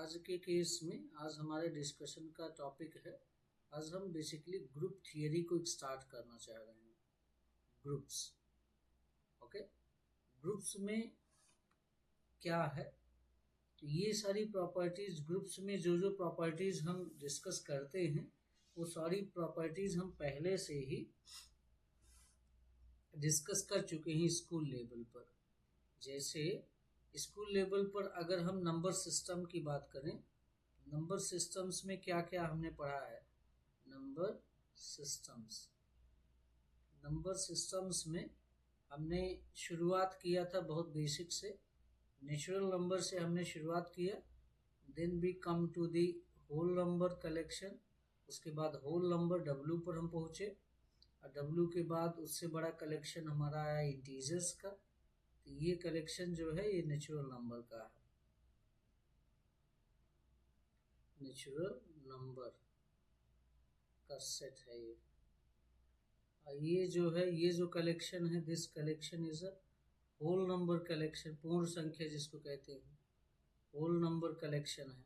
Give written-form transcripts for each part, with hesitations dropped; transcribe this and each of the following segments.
आज के केस में आज हमारे डिस्कशन का टॉपिक है, आज हम बेसिकली ग्रुप थियरी को स्टार्ट करना चाह रहे हैं। Groups, okay. ग्रुप्स में क्या है, तो ये सारी प्रॉपर्टीज ग्रुप्स में जो प्रॉपर्टीज हम डिस्कस करते हैं वो सारी प्रॉपर्टीज हम पहले से ही डिस्कस कर चुके हैं स्कूल लेवल पर। जैसे स्कूल लेवल पर अगर हम नंबर सिस्टम की बात करें, नंबर सिस्टम्स में क्या क्या हमने पढ़ा है। नंबर सिस्टम्स में हमने शुरुआत किया था बहुत बेसिक से, नेचुरल नंबर से हमने शुरुआत किया, then we come to the whole number collection. उसके बाद होल नंबर डब्ल्यू पर हम पहुँचे, और डब्ल्यू के बाद उससे बड़ा कलेक्शन हमारा आया इंटीजर्स का। तो ये कलेक्शन जो है ये नेचुरल नंबर का है, नेचुरल नंबर का सेट है ये। ये जो है, ये जो कलेक्शन है, this collection is a whole number collection, पूर्ण संख्या जिसको कहते हैं, होल नंबर कलेक्शन है।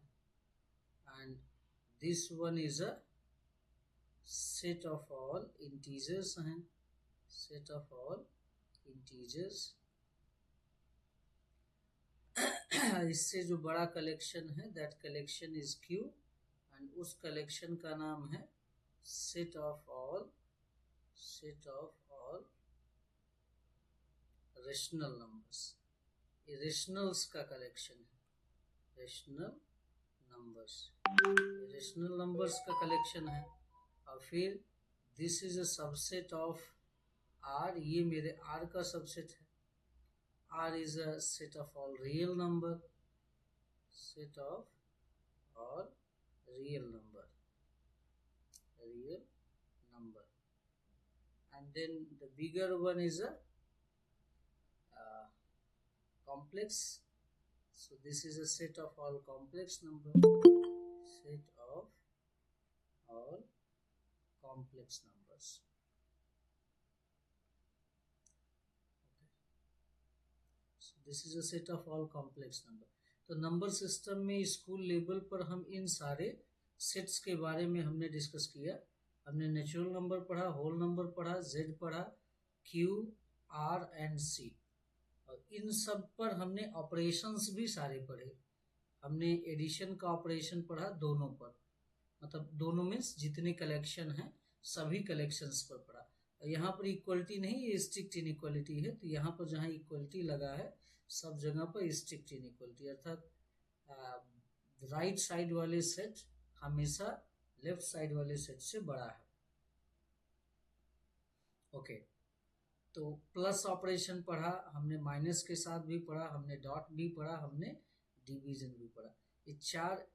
And this one is a set of all integers हैं, सेट ऑफ ऑल इंटीजर्स। इससे जो बड़ा कलेक्शन है that collection is Q, and उस कलेक्शन का नाम है set of all rational numbers. ये रेशनल्स का कलेक्शन है, रेशनल नंबर्स का कलेक्शन है। और फिर this is a subset of are, ये मेरे आर का सबसेट है। R is a set of all real number, set of all real number, and then the bigger one is a complex. So this is a set of all complex number, set of all complex numbers. So this is a set of all complex number. तो number system में school level पर हम इन सारे sets के बारे में हमने discuss किया। हमने नेचुरल नंबर पढ़ा, होल नंबर पढ़ा, जेड पढ़ा, क्यू, आर एंड सी, और इन सब पर हमने ऑपरेशंस भी सारे पढ़े। हमने एडिशन का ऑपरेशन पढ़ा दोनों पर, मतलब दोनों मीन्स जितने कलेक्शन हैं सभी कलेक्शंस पर पढ़ा। यहाँ पर इक्वलिटी नहीं, ये स्ट्रिक्ट इनइक्वलिटी है। तो यहाँ पर जहाँ इक्वलिटी लगा है सब जगह पर स्ट्रिक्ट इनइक्वलिटी, अर्थात राइट साइड वाले सेट हमेशा लेफ्ट साइड वाले सेट से बड़ा है। ओके, तो प्लस ऑपरेशन पढ़ा हमने, माइनस के साथ भी पढ़ा हमने, डॉट भी पढ़ा हमने, डिवीजन भी पढ़ा। ये चार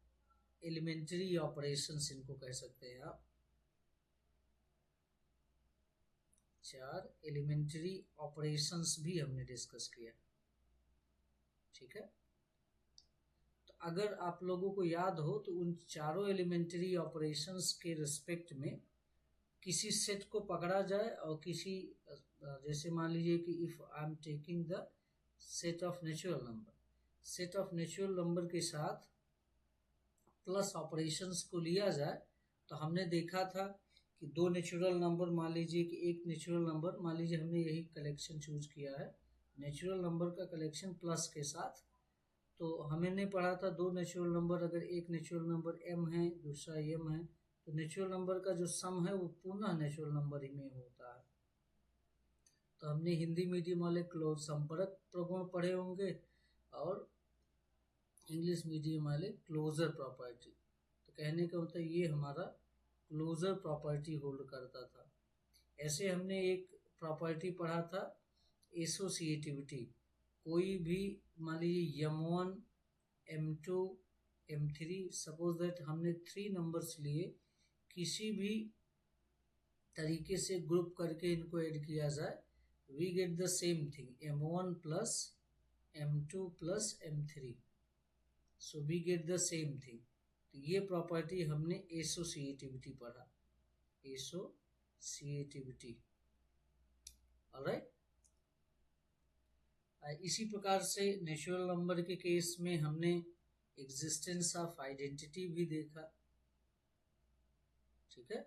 एलिमेंट्री ऑपरेशंस इनको कह सकते हैं आप, चार एलिमेंट्री ऑपरेशंस भी हमने डिस्कस किया, ठीक है। तो अगर आप लोगों को याद हो तो उन चारों एलिमेंट्री ऑपरेशंस के रिस्पेक्ट में किसी सेट को पकड़ा जाए और किसी, जैसे मान लीजिए कि if I am taking the set of natural number, set of natural number के साथ प्लस ऑपरेशंस को लिया जाए, तो हमने देखा था कि दो नेचुरल नंबर, मान लीजिए कि एक नेचुरल नंबर, मान लीजिए हमने यही कलेक्शन चूज किया है, नेचुरल नंबर का कलेक्शन प्लस के साथ। तो हमने पढ़ा था दो नेचुरल नंबर, अगर एक नेचुरल नंबर m है दूसरा m है, तो नेचुरल नंबर का जो सम है वो पुनः नेचुरल नंबर ही में होता है। तो हमने हिंदी मीडियम वाले क्लोज संपर्क प्रगुण पढ़े होंगे और इंग्लिश मीडियम वाले क्लोजर प्रॉपर्टी। तो कहने का मतलब ये हमारा क्लोजर प्रॉपर्टी होल्ड करता था। ऐसे हमने एक प्रॉपर्टी पढ़ा था एसोसिएटिविटी, कोई भी मान लीजिए m1 m2 m3, suppose that हमने 3 नंबर्स लिए, किसी भी तरीके से ग्रुप करके इनको ऐड किया जाए, we get the same thing, m1 plus m2 plus m3, so we get the same thing. तो ये प्रॉपर्टी हमने एसोसिएटिविटी पढ़ा, एसोसिएटिविटी, ऑलराइट। इसी प्रकार से नेचुरल नंबर के केस में हमने एग्जिस्टेंस ऑफ आइडेंटिटी भी देखा, ठीक है।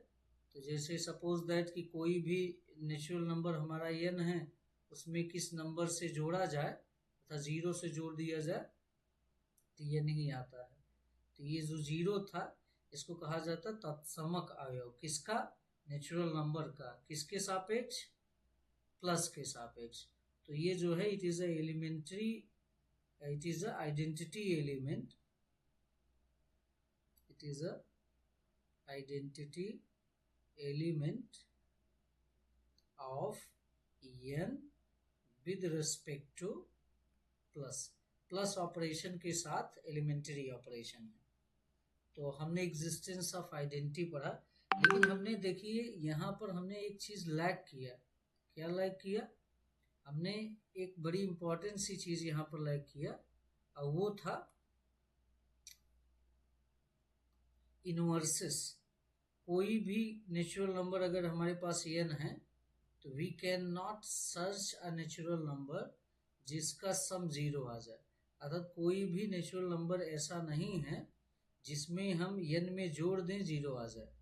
तो जैसे सपोज दैट कि कोई भी नेचुरल नंबर हमारा n है, उसमें किस नंबर से जोड़ा जाए तथा 0 से जोड़ दिया जाए तो ये नहीं आता है। तो ये जो 0 था इसको कहा जाता तत्समक अवयव, किसका? नेचुरल नंबर का। किसके सापेक्ष? प्लस के सापेक्ष। तो ये जो है it is a identity element, it is a identity element of n with respect to plus. Plus operation के साथ एलिमेंट्री ऑपरेशन है। तो हमने एग्जिस्टेंस ऑफ आइडेंटिटी पढ़ा, लेकिन हमने देखिए यहाँ पर हमने एक चीज लैक किया। क्या लैक किया? हमने एक बड़ी इंपॉर्टेंट सी चीज यहाँ पर लैक किया, और वो था इनवर्सेस। कोई भी नेचुरल नंबर अगर हमारे पास n है तो we can not search a natural number जिसका सम 0 आ जाए। अर्थात कोई भी नेचुरल नंबर ऐसा नहीं है जिसमें हम n में जोड़ दें 0 आ जाए,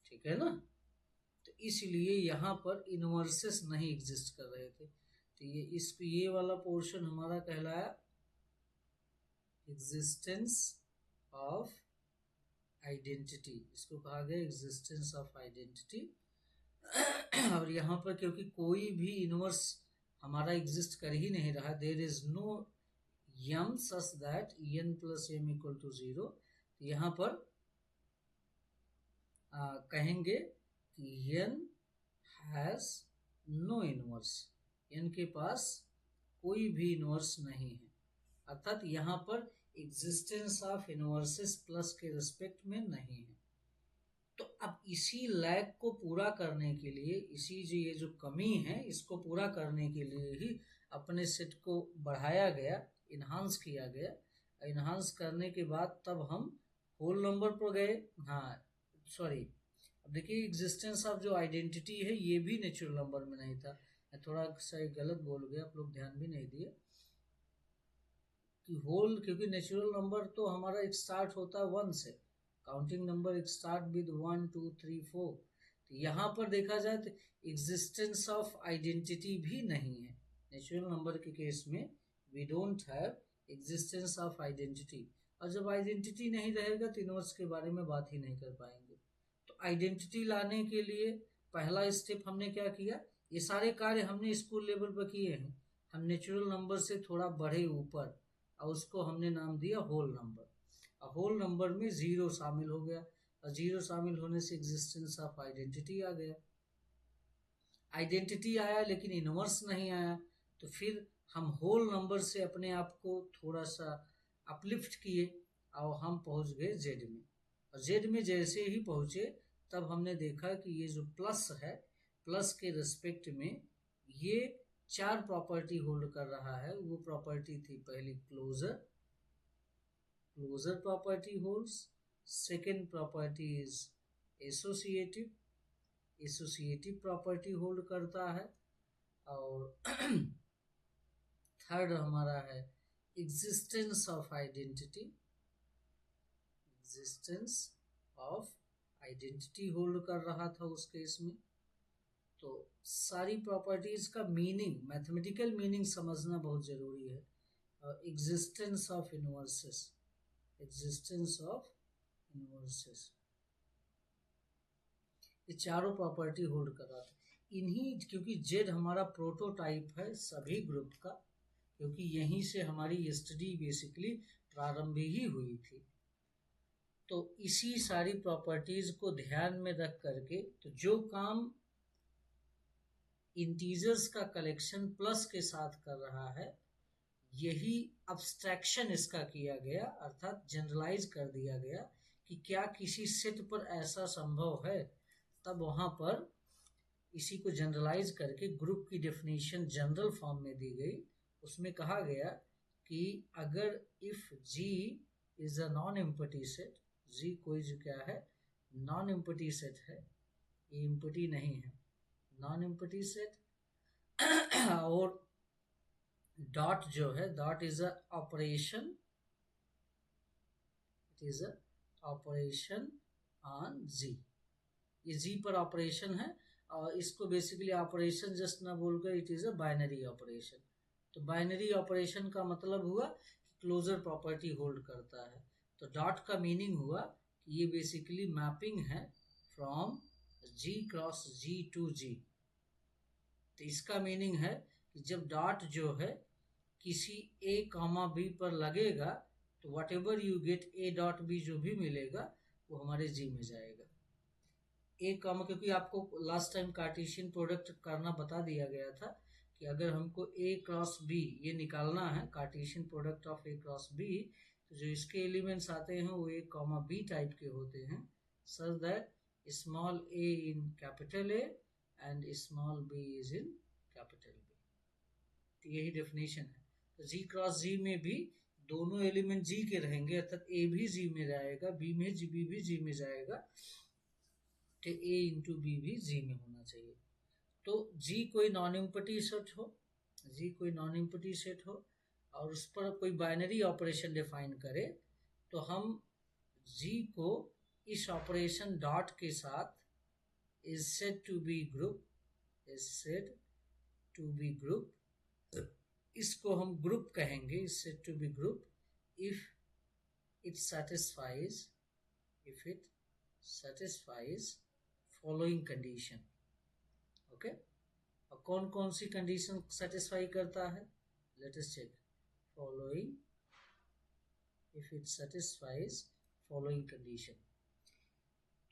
ठीक है ना। तो इसलिए यहाँ पर इनवर्सेस नहीं एग्जिस्ट कर रहे थे। तो ये वाला पोर्शन हमारा कहलाया एग्जिस्टेंस ऑफ आइडेंटिटी, इसको कहा गया एग्जिस्टेंस ऑफ आइडेंटिटी। और यहाँ पर क्योंकि कोई भी इनवर्स हमारा एग्जिस्ट कर ही नहीं रहा, there is no m such that n plus m equal to 0, यहाँ पर कहेंगे कि n has no inverse, n के पास कोई भी इनवर्स नहीं है। अर्थात यहाँ पर एग्जिस्टेंस ऑफ इनवर्सेस प्लस के रिस्पेक्ट में नहीं है। तो अब इसी लैग को पूरा करने के लिए, इसी जो ये जो कमी है इसको पूरा करने के लिए ही अपने सेट को बढ़ाया गया, इन्हांस किया गया। इन्हांस करने के बाद तब हम होल नंबर पर गए। हाँ सॉरी, अब देखिए एग्जिस्टेंस ऑफ जो आइडेंटिटी है ये भी नेचुरल नंबर में नहीं था। मैं थोड़ा सा गलत बोल गया, आप लोग ध्यान भी नहीं दिए कि होल, क्योंकि नेचुरल नंबर तो हमारा एक स्टार्ट होता है 1 से, काउंटिंग नंबर एक स्टार्ट विद 1 2 3 4। तो यहाँ पर देखा जाए तो एग्जिस्टेंस ऑफ आइडेंटिटी भी नहीं है। नेचुरल नंबर के केस में we don't have existence of identity, और जब आइडेंटिटी नहीं रहेगा तो इनवर्स के बारे में बात ही नहीं कर पाएंगे। तो आइडेंटिटी लाने के लिए पहला स्टेप हमने क्या किया, ये सारे कार्य हमने स्कूल लेवल पर किए हैं। हम नेचुरल नंबर से थोड़ा बढ़े ऊपर, और उसको हमने नाम दिया होल नंबर। और होल नंबर में 0 शामिल हो गया, और 0 शामिल होने से एग्जिस्टेंस ऑफ आइडेंटिटी आ गया। आइडेंटिटी आया लेकिन इनवर्स नहीं आया, तो फिर हम होल नंबर से अपने आप को थोड़ा सा अपलिफ्ट किए और हम पहुंच गए जेड में। और जेड में जैसे ही पहुंचे तब हमने देखा कि ये जो प्लस है, प्लस के रिस्पेक्ट में ये 4 प्रॉपर्टी होल्ड कर रहा है। वो प्रॉपर्टी थी पहली closure, closure property holds. Second property is associative, associative property hold करता है। और थर्ड हमारा है existence of identity, existence of identity hold कर रहा था उस केस में। तो सारी प्रॉपर्टीज का मीनिंग, मैथमेटिकल मीनिंग समझना बहुत जरूरी है। Existence of inverses, existence of inverses, ये चारों प्रॉपर्टी होल्ड कर रहा था। इन्हीं, क्योंकि जेड हमारा प्रोटोटाइप है सभी ग्रुप का, क्योंकि यहीं से हमारी स्टडी बेसिकली प्रारंभ ही हुई थी। तो इसी सारी प्रॉपर्टीज को ध्यान में रख करके, तो जो काम इंटीजर्स का कलेक्शन प्लस के साथ कर रहा है, यही अब्स्ट्रैक्शन इसका किया गया, अर्थात जनरलाइज कर दिया गया कि क्या किसी सेट पर ऐसा संभव है। तब वहां पर इसी को जनरलाइज करके ग्रुप की डेफिनेशन जनरल फॉर्म में दी गई। उसमें कहा गया कि अगर if G is a non empty set, G कोई जो क्या है, नॉन एम्प्टी सेट है, ये एम्प्टी नहीं है, नॉन एम्प्टी सेट, और डॉट जो है, dot is a operation it is a operation on G. ये जी पर ऑपरेशन है और इसको बेसिकली ऑपरेशन जस्ट ना बोलकर it is a binary operation. तो बाइनरी ऑपरेशन का मतलब हुआ कि क्लोजर प्रॉपर्टी होल्ड करता है। तो डॉट का मीनिंग हुआ कि ये बेसिकली मैपिंग है from G cross G to G. तो इसका मीनिंग है कि जब डॉट जो है किसी ए कॉमा बी पर लगेगा तो whatever you get A dot B जो भी मिलेगा वो हमारे जी में जाएगा। ए कॉमा, क्योंकि आपको लास्ट टाइम कार्टेशियन प्रोडक्ट करना बता दिया गया था कि अगर हमको ए क्रॉस बी ये निकालना है, Cartesian product of A cross B, तो जो इसके एलिमेंट्स आते हैं वो ए कॉमा बी टाइप के होते हैं, such that small A in capital A and small B is in capital B. तो यही डेफिनेशन है। तो जी क्रॉस जी में भी दोनों एलिमेंट जी के रहेंगे, अर्थात ए भी जी में जाएगा, बी में जी, बी भी जी में जाएगा, तो ए इंटू बी भी जी में होना चाहिए। तो जी कोई नॉन एम्पटी सेट हो, जी कोई नॉन एम्पटी सेट हो और उस पर कोई बाइनरी ऑपरेशन डिफाइन करे, तो हम जी को इस ऑपरेशन डॉट के साथ is said to be group, is said to be group, इसको हम ग्रुप कहेंगे, is said to be group if it satisfies, if it satisfies following condition। Okay, और कौन कौन सी कंडीशन सेटिस्फाई करता है, let us check. Following, if it satisfies following condition.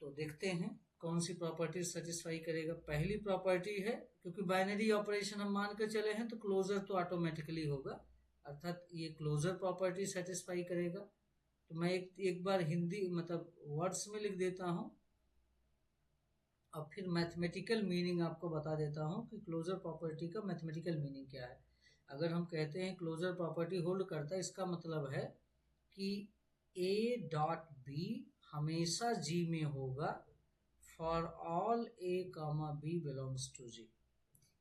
तो देखते हैं कौन सी प्रॉपर्टी सेटिस्फाई करेगा। पहली प्रॉपर्टी है, क्योंकि बाइनरी ऑपरेशन हम मान कर चले हैं तो क्लोजर तो ऑटोमेटिकली होगा, अर्थात ये क्लोजर प्रॉपर्टी सेटिस्फाई करेगा। तो मैं एक बार हिंदी मतलब वर्ड्स में लिख देता हूँ और फिर मैथमेटिकल मीनिंग आपको बता देता हूँ कि क्लोजर प्रॉपर्टी का मैथमेटिकल मीनिंग क्या है। अगर हम कहते हैं क्लोजर प्रॉपर्टी होल्ड करता है, इसका मतलब है कि ए डॉट बी हमेशा जी में होगा for all a comma b belongs to G.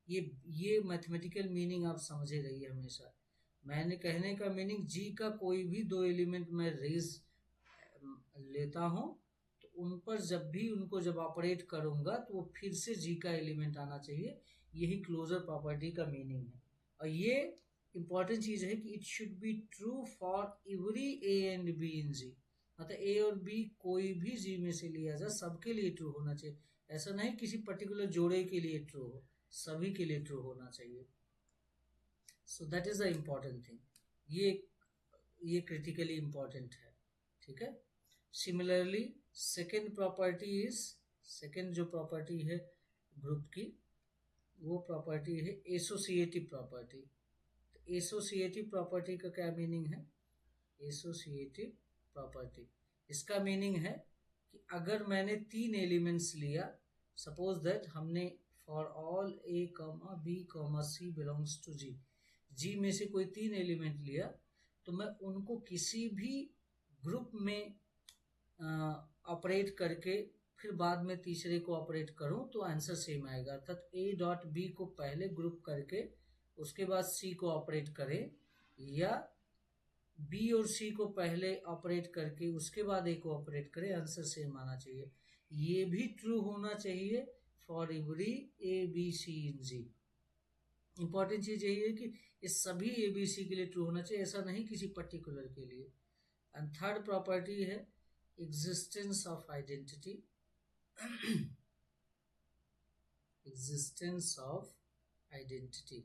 ये मैथमेटिकल मीनिंग आप समझे रहिए हमेशा। मैंने कहने का मीनिंग जी का कोई भी दो एलिमेंट मैं रेज लेता हूँ तो उन पर जब भी उनको जब ऑपरेट करूंगा तो वो फिर से जी का एलिमेंट आना चाहिए। यही क्लोजर प्रॉपर्टी का मीनिंग है। और ये इंपॉर्टेंट चीज है कि it should be true for every a and b in G, मतलब ए और बी कोई भी जी में से लिया जाए सबके लिए ट्रू होना चाहिए। ऐसा नहीं किसी पर्टिकुलर जोड़े के लिए ट्रू हो, सभी के लिए ट्रू होना चाहिए। सो that is the important thing, ये क्रिटिकली इम्पॉर्टेंट है, ठीक है। Similarly second property is, second जो प्रॉपर्टी है ग्रुप की वो प्रॉपर्टी है एसोसिएटिव प्रॉपर्टी। तो एसोसिएटिव प्रॉपर्टी का क्या मीनिंग है, एसोसिएटिव प्रॉपर्टी इसका मीनिंग है कि अगर मैंने तीन एलिमेंट्स लिया, सपोज दैट हमने for all a comma b comma c belongs to G, G में से कोई तीन एलिमेंट लिया, तो मैं उनको किसी भी ग्रुप में ऑपरेट करके फिर बाद में तीसरे को ऑपरेट करूं तो आंसर सेम आएगा। अर्थात ए डॉट बी को पहले ग्रुप करके उसके बाद सी को ऑपरेट करें, या बी और सी को पहले ऑपरेट करके उसके बाद ए को ऑपरेट करें, आंसर सेम आना चाहिए। ये भी ट्रू होना चाहिए for every A B C in G. Important चीज यही है कि इस सभी ए बी सी के लिए ट्रू होना चाहिए, ऐसा नहीं किसी पर्टिकुलर के लिए। एंड थर्ड प्रॉपर्टी है existence of identity, existence of identity,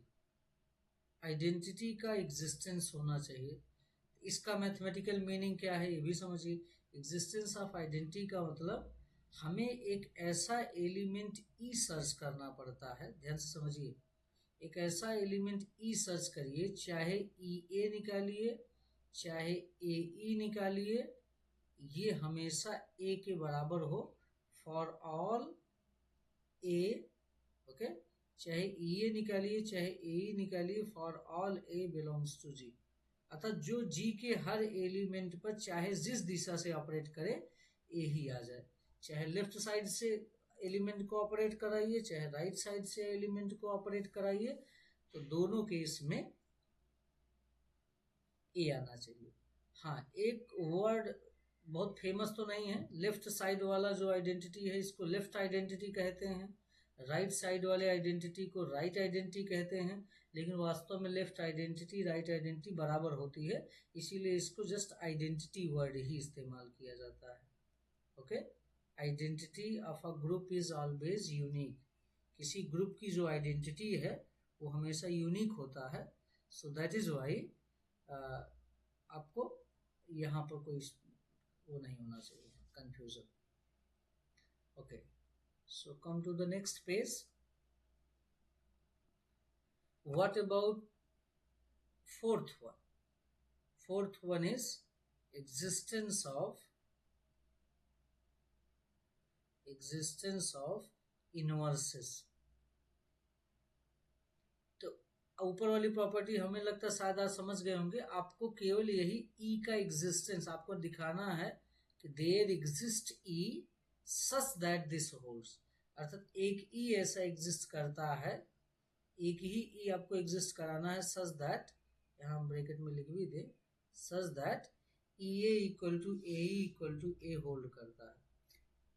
identity का एग्जिस्टेंस होना चाहिए। इसका मैथमेटिकल मीनिंग क्या है ये भी समझिए। एग्जिस्टेंस ऑफ आइडेंटिटी का मतलब हमें एक ऐसा एलिमेंट ई सर्च करना पड़ता है, ध्यान से समझिए। एक ऐसा एलिमेंट ई सर्च करिए, चाहे ई ए निकालिए चाहे ए ई निकालिए, ये हमेशा ए के बराबर हो फॉर ऑल ए, ओके, चाहे ई ए निकालिए चाहे ए ई निकालिए, for all a belongs to G. अर्थात जो जी के हर एलिमेंट पर चाहे जिस दिशा से ऑपरेट करे ए ही आ जाए, चाहे लेफ्ट साइड से एलिमेंट को ऑपरेट कराइए चाहे राइट साइड से एलिमेंट को ऑपरेट कराइए, तो दोनों केस में ए आना चाहिए। हाँ, एक वर्ड बहुत फेमस तो नहीं है। लेफ्ट साइड वाला जो आइडेंटिटी है इसको लेफ्ट आइडेंटिटी कहते हैं, राइट साइड वाले आइडेंटिटी को राइट आइडेंटिटी कहते हैं, लेकिन वास्तव में लेफ्ट आइडेंटिटी राइट आइडेंटिटी बराबर होती है, इसीलिए इसको जस्ट आइडेंटिटी वर्ड ही इस्तेमाल किया जाता है। Okay, identity of a group is always unique. किसी ग्रुप की जो आइडेंटिटी है वो हमेशा यूनिक होता है। सो दैट इज वाई आपको यहाँ पर कोई वो नहीं होना चाहिए confusion. Okay, so come to the next page. What about fourth one? Fourth one is existence of inverses. तो ऊपर वाली प्रॉपर्टी हमें लगता है शायद आप समझ गए होंगे। आपको केवल यही ई का एग्जिस्टेंस आपको दिखाना है कि there exist E such that this holds, अर्थात एक ई ऐसा एग्जिस्ट करता है, एक ही ई आपको एग्जिस्ट कराना है सच दैट, यहाँ हम ब्रैकेट में लिख भी दे, such that e a equal to a hold करता है।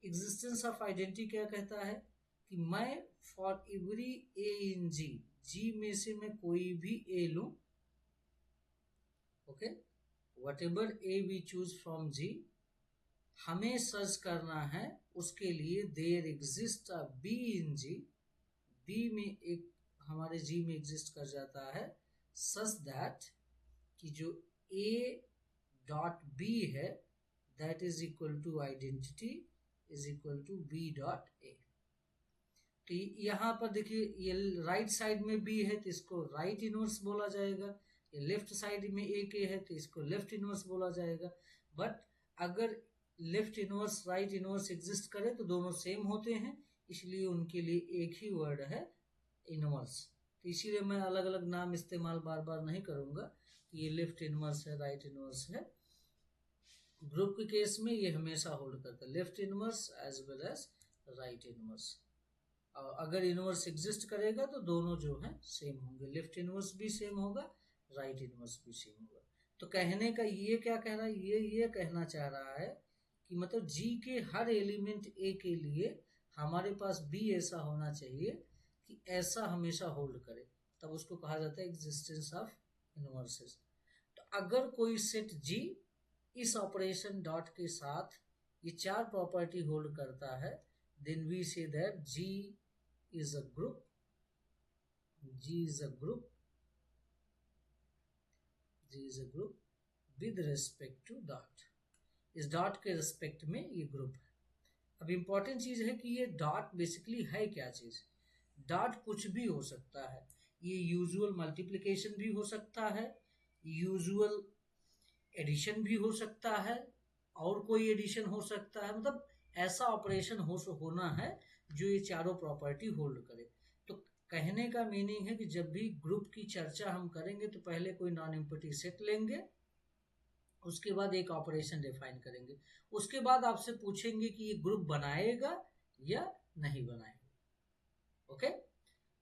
एग्जिस्टेंस ऑफ आइडेंटिटी क्या कहता है कि मैं for every A in ji, G में से मैं कोई भी ए लूं, okay, whatever a we choose from G, हमें सर्च करना है उसके लिए there exist a b in G, b में एक हमारे जी में एग्जिस्ट कर जाता है, सच दैट कि जो ए डॉट बी है that is equal to identity is equal to B dot A. तो यहाँ पर देखिए ये राइट साइड में बी है तो इसको राइट इनवर्स बोला जाएगा, ये लेफ्ट साइड में ए के है तो इसको लेफ्ट इनवर्स बोला जाएगा। बट अगर left inverse right inverse exist करे तो दोनों सेम होते हैं, इसलिए उनके लिए एक ही वर्ड है इनवर्स। तो इसीलिए मैं अलग अलग नाम इस्तेमाल बार बार नहीं करूंगा कि ये लेफ्ट इनवर्स है राइट इनवर्स है। ग्रुप के केस में ये हमेशा होल्ड करता है left inverse as well as right inverse. अगर इनवर्स एग्जिस्ट करेगा तो दोनों जो है सेम होंगे, लेफ्ट इनवर्स भी सेम होगा, राइट इनवर्स भी सेम होगा। तो कहने का ये क्या कह रहा है, ये कहना चाह रहा है कि मतलब जी के हर एलिमेंट ए के लिए हमारे पास बी ऐसा होना चाहिए कि ऐसा हमेशा होल्ड करे, तब उसको कहा जाता है एग्जिस्टेंस ऑफ इनवर्सेस। तो अगर कोई सेट जी इस ऑपरेशन डॉट के साथ ये चार प्रॉपर्टी होल्ड करता है, then we say that G is a group, G is a group, G is a group with respect to dot, इस डॉट के रिस्पेक्ट में ये ग्रुप है। अब इंपॉर्टेंट चीज है कि ये डॉट बेसिकली है क्या चीज। डॉट कुछ भी हो सकता है, ये यूजुअल मल्टीप्लिकेशन भी हो सकता है, यूजुअल एडिशन भी हो सकता है, और कोई एडिशन हो सकता है, मतलब ऐसा ऑपरेशन होना है जो ये चारों प्रॉपर्टी होल्ड करे। तो कहने का मीनिंग है कि जब भी ग्रुप की चर्चा हम करेंगे तो पहले कोई नॉन एम्प्टी सेट लेंगे, उसके बाद एक ऑपरेशन डिफाइन करेंगे, उसके बाद आपसे पूछेंगे कि ये ग्रुप बनाएगा या नहीं बनाएगा। ओके,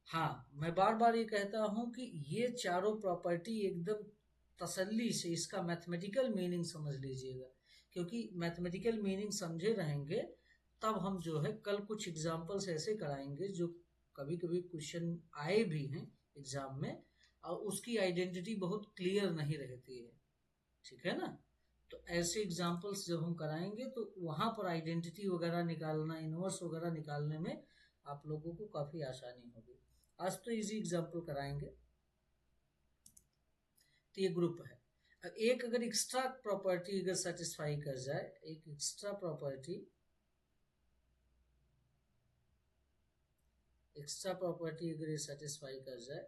हाँ, मैं बार बार ये कहता हूं कि ये चारों प्रॉपर्टी एकदम तसल्ली से इसका मैथमेटिकल मीनिंग समझ लीजिएगा, क्योंकि मैथमेटिकल मीनिंग समझे रहेंगे तब हम जो है कल कुछ एग्जाम्पल्स ऐसे कराएंगे जो कभी कभी क्वेश्चन आए भी हैं एग्जाम में, और उसकी आइडेंटिटी बहुत क्लियर नहीं रहती है, ठीक है ना। तो ऐसे एग्जाम्पल्स जब हम कराएंगे तो वहां पर आइडेंटिटी वगैरह निकालना, इनवर्स वगैरह निकालने में आप लोगों को काफी आसानी होगी। आज तो इजी एग्जाम्पल कराएंगे। तो ये ग्रुप है। अब एक अगर एक्स्ट्रा प्रॉपर्टी अगर सेटिस्फाई कर जाए, एक एक्स्ट्रा प्रॉपर्टी अगर ये सेटिस्फाई कर जाए,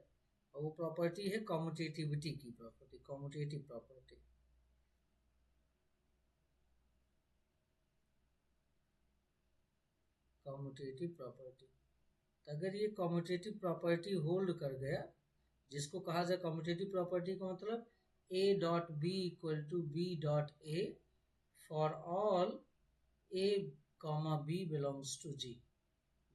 और वो प्रॉपर्टी है कम्यूटेटिविटी की property, commutative property. Commutative property, तो अगर ये कम्यूटेटिव प्रॉपर्टी होल्ड कर गया, जिसको कहा जाए कम्यूटेटिव प्रॉपर्टी का मतलब a dot b equal to B dot a for all a comma b belongs to G,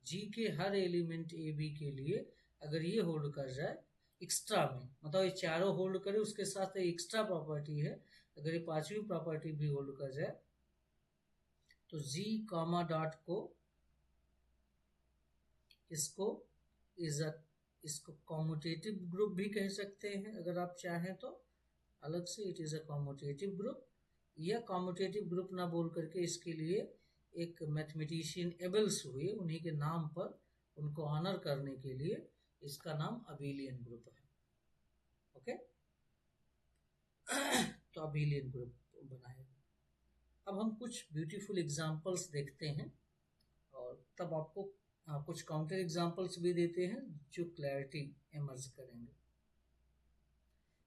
G के हर एलिमेंट ए बी के लिए अगर ये होल्ड कर जाए एक्स्ट्रा में, मतलब ये चारों होल्ड करे उसके साथ एक्स्ट्रा प्रॉपर्टी है, अगर ये पांचवी प्रॉपर्टी भी होल्ड कर जाए तो जी कॉमा डॉट को इसको कॉम्यूटेटिव ग्रुप भी कह सकते हैं अगर आप चाहें तो अलग से, it is a commutative group. या कॉम्यूटेटिव ग्रुप ना बोल करके इसके लिए एक मैथमेटिशियन एबल्स हुए, उन्हीं के नाम पर उनको ऑनर करने के लिए इसका नाम अबेलियन ग्रुप है। ओके तो अबेलियन ग्रुप बनाए। अब हम कुछ ब्यूटीफुल एग्जांपल्स देखते हैं और तब आपको कुछ काउंटर एग्जांपल्स भी देते हैं जो क्लैरिटी इमर्ज करेंगे।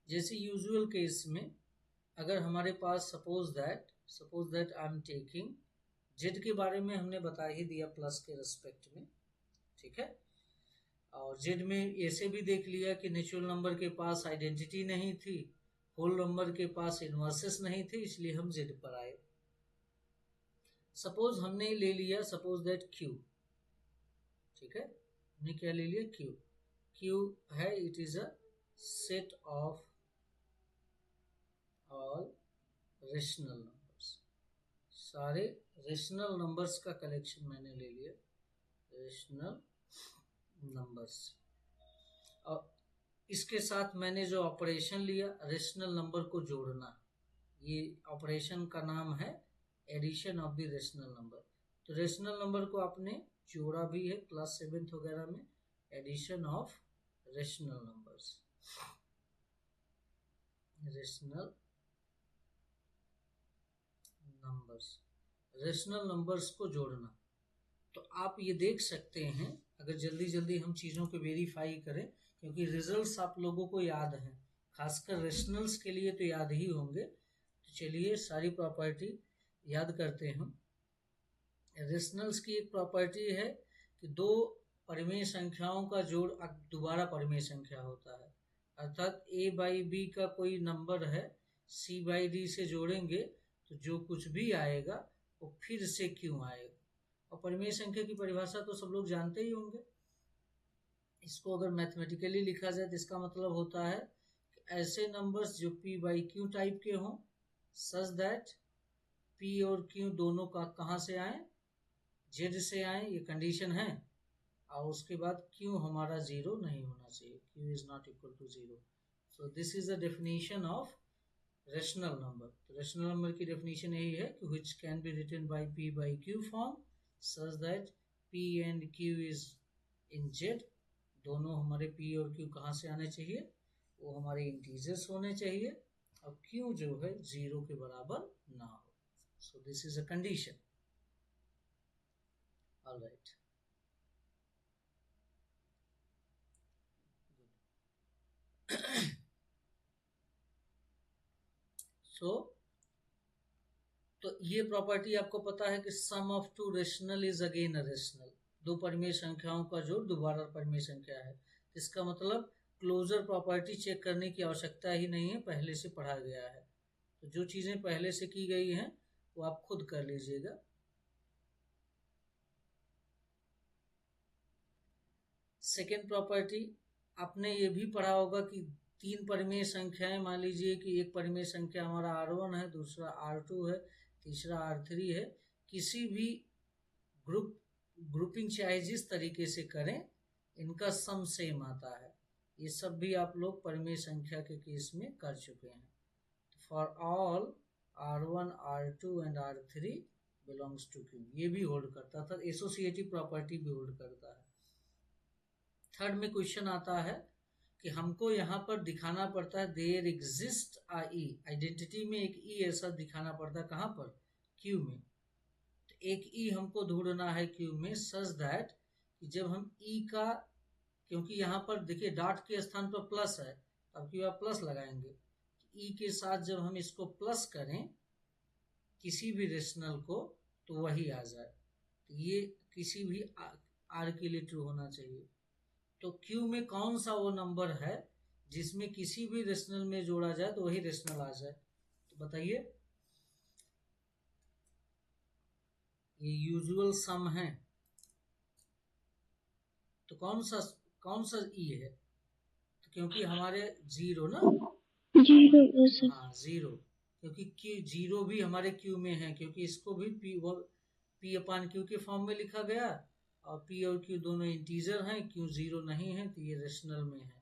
जैसे यूजुअल केस में अगर हमारे पास suppose that I am taking z के बारे में हमने बता ही दिया प्लस के रिस्पेक्ट में, ठीक है। और जेड में ऐसे भी देख लिया कि नेचुरल नंबर के पास आइडेंटिटी नहीं थी, होल नंबर के पास इनवर्सेस नहीं थे, इसलिए हम जेड पर आए। सपोज हमने ले लिया सपोज दैट क्यू, ठीक है, हमने क्या ले लिया क्यू। क्यू है it is a set of all rational numbers, सारे रेशनल नंबर्स का कलेक्शन मैंने ले लिया, रेशनल नंबर्स। और इसके साथ मैंने जो ऑपरेशन लिया रेशनल नंबर को जोड़ना, ये ऑपरेशन का नाम है addition of the rational number. तो रेशनल नंबर को आपने जोड़ा भी है क्लास 7th वगैरह में, addition of rational numbers, rational numbers, rational numbers को जोड़ना। तो आप ये देख सकते हैं अगर जल्दी जल्दी हम चीज़ों को वेरीफाई करें, क्योंकि रिजल्ट्स आप लोगों को याद हैं, खासकर रेशनल्स के लिए तो याद ही होंगे। तो चलिए सारी प्रॉपर्टी याद करते हैं हम। रेशनल्स की एक प्रॉपर्टी है कि दो परिमेय संख्याओं का जोड़ दोबारा परिमेय संख्या होता है, अर्थात a बाई बी का कोई नंबर है c बाई डी से जोड़ेंगे तो जो कुछ भी आएगा वो फिर से क्यों आएगा। और परिमेय संख्या की परिभाषा तो सब लोग जानते ही होंगे। इसको अगर मैथमेटिकली लिखा जाए तो इसका मतलब होता है कि ऐसे नंबर्स जो p बाई क्यू टाइप के हों, सच दैट p और q दोनों का कहाँ से आए, z से आए, ये कंडीशन है। और उसके बाद q हमारा जीरो नहीं होना चाहिए, q is not equal to zero. So this is the definition of rational number. तो रेशनल नंबर की डेफिनेशन यही है कि which can be written by p by q form such that p and q is in z। दोनों हमारे p और q कहाँ से आने चाहिए, वो हमारे इंटीजर्स होने चाहिए और q जो है जीरो के बराबर ना हो। So this is a condition. Alright, तो ये प्रॉपर्टी आपको पता है कि sum of two rational is again a rational, दो परिमेय संख्याओं का जोड़ दोबारा परिमेय संख्या है। इसका मतलब क्लोजर प्रॉपर्टी चेक करने की आवश्यकता ही नहीं है, पहले से पढ़ा गया है। तो जो चीजें पहले से की गई हैं वो आप खुद कर लीजिएगा। सेकेंड प्रॉपर्टी आपने ये भी पढ़ा होगा कि तीन परिमेय संख्याएं, मान लीजिए कि एक परिमेय संख्या हमारा R1 है, दूसरा R2 है, तीसरा R3 है, किसी भी ग्रुपिंग चाहे जिस तरीके से करें इनका सम सेम आता है। ये सब भी आप लोग परिमेय संख्या के केस में कर चुके हैं। For all R1, R2 and R3 belongs to Q, ये भी होल्ड करता था, एसोसिएटिव प्रॉपर्टी भी होल्ड करता है। थर्ड में क्वेश्चन आता है कि हमको यहाँ पर दिखाना पड़ता है देयर एग्जिस्ट आ ई, आइडेंटिटी में एक ई ऐसा दिखाना पड़ता है, कहाँ पर, क्यू में। तो एक ई हमको ढूंढना है क्यू में सच दैट कि जब हम ई का, क्योंकि यहाँ पर देखिए डॉट के स्थान पर प्लस है, अब क्यों आप प्लस लगाएंगे, ई के साथ जब हम इसको प्लस करें किसी भी रेशनल को तो वही आ जाए। तो ये किसी भी आर के लिए ट्रू होना चाहिए। तो क्यू में कौन सा वो नंबर है जिसमें किसी भी रेशनल में जोड़ा जाए तो वही रेशनल आ जाए, तो बताइए। ये यूजुअल सम है, तो कौन सा ई है, तो क्योंकि हमारे जीरो ना, जीरो, हाँ जीरो, क्योंकि क्यू जीरो भी हमारे क्यू में है, क्योंकि इसको भी पी P अपान Q के फॉर्म में लिखा गया, और P और Q दोनों इंटीजर हैं, Q जीरो नहीं है तो ये रेशनल में है।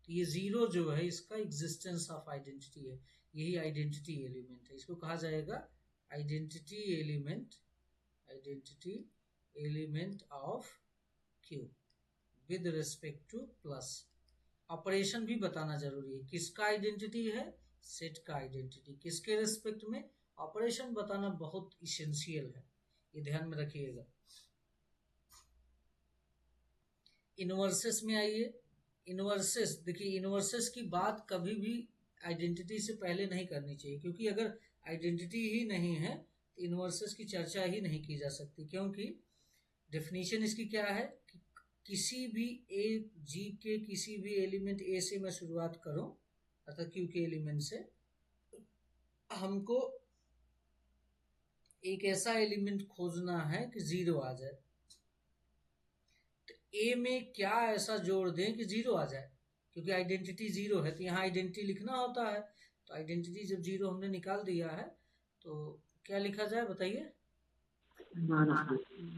तो ये जीरो जो है इसका एग्जिस्टेंस ऑफ आइडेंटिटी है, यही आइडेंटिटी एलिमेंट है। इसको कहा जाएगा identity element of Q with respect to plus. Operation भी बताना जरूरी है, किसका आइडेंटिटी है, सेट का आइडेंटिटी, किसके रिस्पेक्ट में, ऑपरेशन बताना बहुत इसेंशियल है, ये ध्यान में रखिएगा। इनवर्सेस में आइए। इनवर्सेस देखिए, इनवर्सेस की बात कभी भी आइडेंटिटी से पहले नहीं करनी चाहिए, क्योंकि अगर आइडेंटिटी ही नहीं है तो इनवर्सेस की चर्चा ही नहीं की जा सकती। क्योंकि डेफिनेशन इसकी क्या है कि किसी भी ए जी के किसी भी एलिमेंट ए से मैं शुरुआत करूं, अर्थात क्यू के एलिमेंट से, हमको एक ऐसा एलिमेंट खोजना है कि जीरो आ जाए। तो ए में क्या ऐसा जोड़ दें कि जीरो आ जाए, क्योंकि आइडेंटिटी जीरो है तो यहाँ आइडेंटिटी लिखना होता है। तो आइडेंटिटी जब जीरो हमने निकाल दिया है तो क्या लिखा जाए बताइए,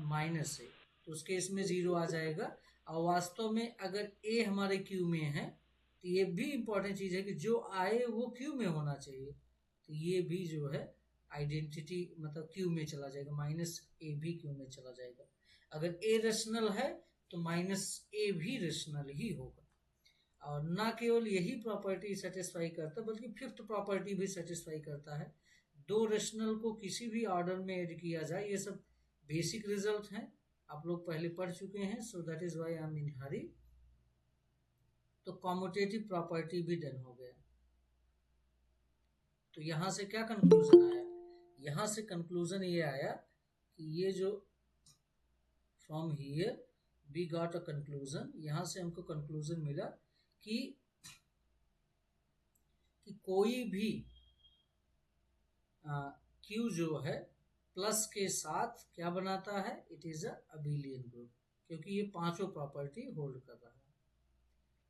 माइनस ए, तो उस केस में जीरो आ जाएगा। और वास्तव में अगर ए हमारे क्यू में है तो ये भी इंपॉर्टेंट चीज है कि जो आए वो क्यू में होना चाहिए, तो ये भी जो है आइडेंटिटी मतलब क्यू में चला जाएगा, माइनस ए भी क्यू में चला जाएगा। अगर ए रेशनल है तो माइनस ए भी रेशनल ही होगा। और ना केवल यही प्रॉपर्टी सेटिस्फाई करता बल्कि फिफ्थ प्रॉपर्टी भी सेटिस्फाई करता है। दो रेशनल को किसी भी ऑर्डर में ऐड किया जाए, ये सब बेसिक रिजल्ट हैं, आप लोग पहले पढ़ चुके हैं, so that is why I am in hurry. तो कॉम्यूटेटिव प्रॉपर्टी भी डन हो गया। तो यहां से क्या कंक्लूजन आया, यहां से कंक्लूजन ये आया कि ये जो from here we got a conclusion, यहां से हमको कंक्लूजन मिला कि कोई भी Q जो है प्लस के साथ क्या बनाता है, it is a abelian group, क्योंकि ये पांचों प्रॉपर्टी होल्ड कर रहा है।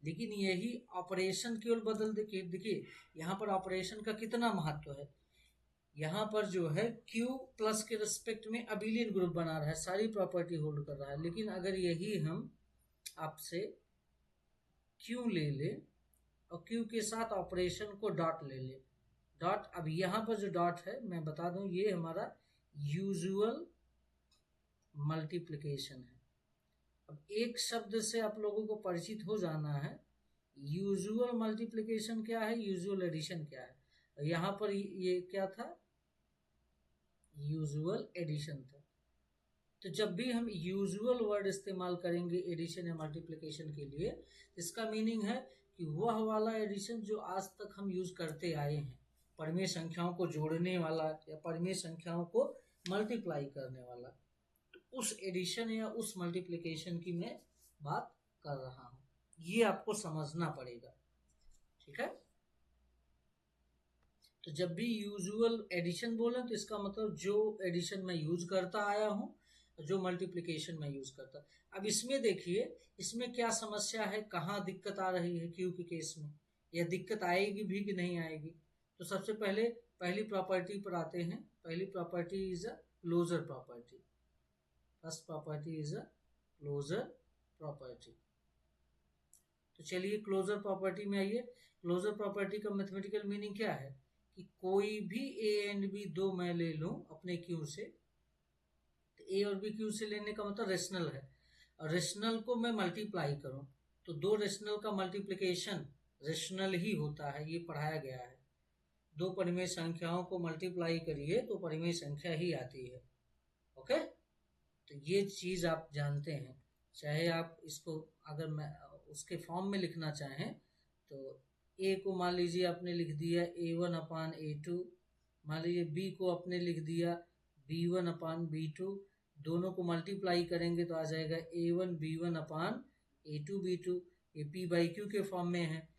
लेकिन यही ऑपरेशन केवल बदल देखिए यहाँ पर ऑपरेशन का कितना महत्व है। यहाँ पर जो है Q प्लस के रिस्पेक्ट में अबेलियन ग्रुप बना रहा है, सारी प्रॉपर्टी होल्ड कर रहा है। लेकिन अगर यही हम आपसे Q ले ले और Q के साथ ऑपरेशन को डॉट ले ले, डॉट, अब यहाँ पर जो डॉट है मैं बता दूं ये हमारा यूजुअल मल्टीप्लिकेशन है। अब एक शब्द से आप लोगों को परिचित हो जाना है, यूजुअल मल्टीप्लिकेशन क्या है, यूजुअल एडिशन क्या है। यहाँ पर ये क्या था, यूजुअल एडिशन था। तो जब भी हम यूजुअल वर्ड इस्तेमाल करेंगे एडिशन या मल्टीप्लिकेशन के लिए, इसका मीनिंग है कि वह वाला एडिशन जो आज तक हम यूज करते आए हैं, परिमेय संख्याओं को जोड़ने वाला या परिमेय संख्याओं को मल्टीप्लाई करने वाला, तो उस एडिशन या उस मल्टीप्लिकेशन की मैं बात कर रहा हूं। ये आपको समझना पड़ेगा, ठीक है। तो जब भी यूजुअल एडिशन बोले तो इसका मतलब जो एडिशन मैं यूज करता आया हूं, जो मल्टीप्लिकेशन में यूज करता। अब इसमें देखिए इसमें क्या समस्या है, कहाँ दिक्कत आ रही है क्यू के केस में, या दिक्कत आएगी भी कि नहीं आएगी। तो सबसे पहले पहली प्रॉपर्टी पर आते हैं। पहली property is a closure property. First property is a closure property. तो चलिए क्लोजर प्रॉपर्टी में आइए। क्लोजर प्रॉपर्टी का मैथमेटिकल मीनिंग क्या है कि कोई भी ए एंड बी दो मैं ले लूं अपने क्यू से, ए और बी क्यू से लेने का मतलब रेशनल है, और रेशनल को मैं मल्टीप्लाई करूं तो दो रेशनल का मल्टीप्लिकेशन रेशनल ही होता है, ये पढ़ाया गया है। दो परिमेय संख्याओं को मल्टीप्लाई करिए तो परिमेय संख्या ही आती है। ओके, तो ये चीज आप जानते हैं। चाहे आप इसको अगर मैं उसके फॉर्म में लिखना चाहें तो ए को मान लीजिए आपने लिख दिया A1/A2, मान लीजिए बी को आपने लिख दिया B1/B2, दोनों को मल्टीप्लाई करेंगे तो आ जाएगा A1B1/A2B2। ये P/Q के फॉर्म में है।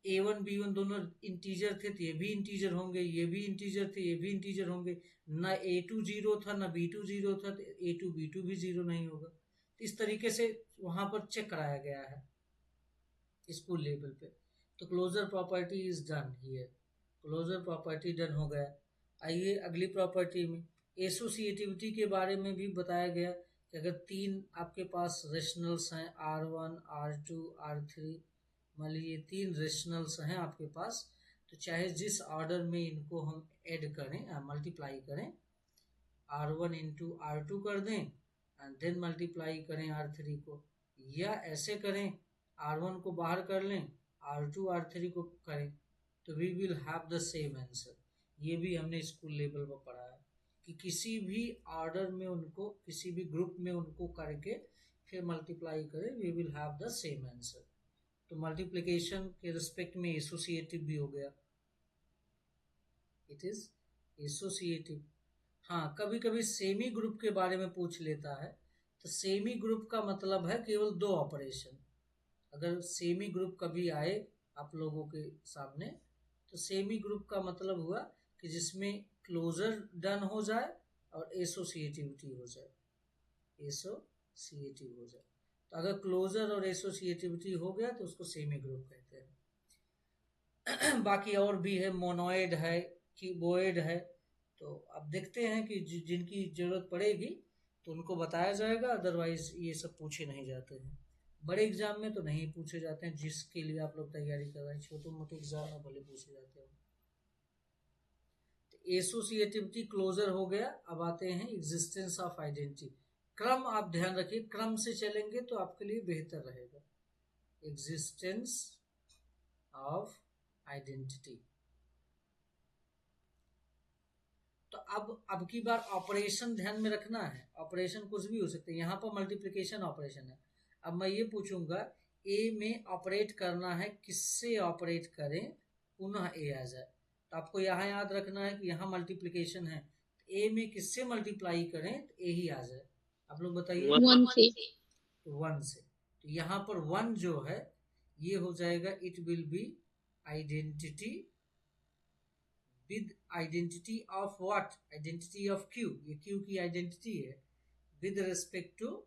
A1 B1 दोनों इंटीजर थे तो ये भी इंटीजर होंगे, ये भी इंटीजर थे ये भी इंटीजर होंगे। ना A2 जीरो था ना B2 जीरो था तो A2 B2 भी जीरो नहीं होगा। तो इस तरीके से वहां पर चेक कराया गया है स्कूल लेवल पे। तो closure property is done here, closure property done हो गया। आइए अगली प्रॉपर्टी में, एसोसिएटिविटी के बारे में भी बताया गया कि अगर तीन आपके पास रेशनल्स हैं R1, R2, R3, मान लीजिए तीन रेशनल्स हैं आपके पास, तो चाहे जिस ऑर्डर में इनको हम ऐड करें मल्टीप्लाई करें, R1 इंटू R2 कर दें एंड देन मल्टीप्लाई करें R3 को, या ऐसे करें R1 को बाहर कर लें R2 R3 को करें, तो we will have the same answer. ये भी हमने स्कूल लेवल पर पढ़ा है कि किसी भी ऑर्डर में उनको, किसी भी ग्रुप में उनको करके फिर मल्टीप्लाई करें, we will have the same answer. तो मल्टीप्लिकेशन के रिस्पेक्ट में एसोसिएटिव भी हो गया, इट इज एसोसिएटिव। हाँ, कभी कभी सेमी ग्रुप के बारे में पूछ लेता है, तो सेमी ग्रुप का मतलब है केवल दो ऑपरेशन। अगर सेमी ग्रुप कभी आए आप लोगों के सामने, तो सेमी ग्रुप का मतलब हुआ कि जिसमें क्लोजर डन हो जाए और एसोसिएटिविटी हो जाए, एसोसिएटिव हो जाए। तो अगर क्लोजर और एसोसिएटिविटी हो गया तो उसको सेमी ग्रुप कहते हैं। बाकी और भी है, मोनोइड है, क्यूबोइड है। तो अब देखते हैं कि जिनकी जरूरत पड़ेगी तो उनको बताया जाएगा, अदरवाइज ये सब पूछे नहीं जाते हैं। बड़े एग्जाम में तो नहीं पूछे जाते हैं, जिसके लिए आप लोग तैयारी कर रहे हैं, छोटे मोटे एग्जाम में भले पूछे जाते हैं। तो एसोसिएटिविटी क्लोजर हो गया। अब आते हैं एग्जिस्टेंस ऑफ आइडेंटिटी। क्रम आप ध्यान रखिए, क्रम से चलेंगे तो आपके लिए बेहतर रहेगा। Existence of identity. तो अब की बार ऑपरेशन ध्यान में रखना है। ऑपरेशन कुछ भी हो सकते हैं, यहाँ पर मल्टीप्लिकेशन ऑपरेशन है। अब मैं ये पूछूंगा ए में ऑपरेट करना है, किससे ऑपरेट करें पुनः ए आ जाए। तो आपको यहाँ याद रखना है कि यहाँ मल्टीप्लिकेशन है, तो ए में किससे मल्टीप्लाई करें तो ए ही आ जाए। आप लोग बताइए। 1 से। तो 1 से। तो यहाँ पर 1 जो है ये हो जाएगा, it will be identity with identity of what? Identity of q, ये q की आइडेंटिटी है with respect to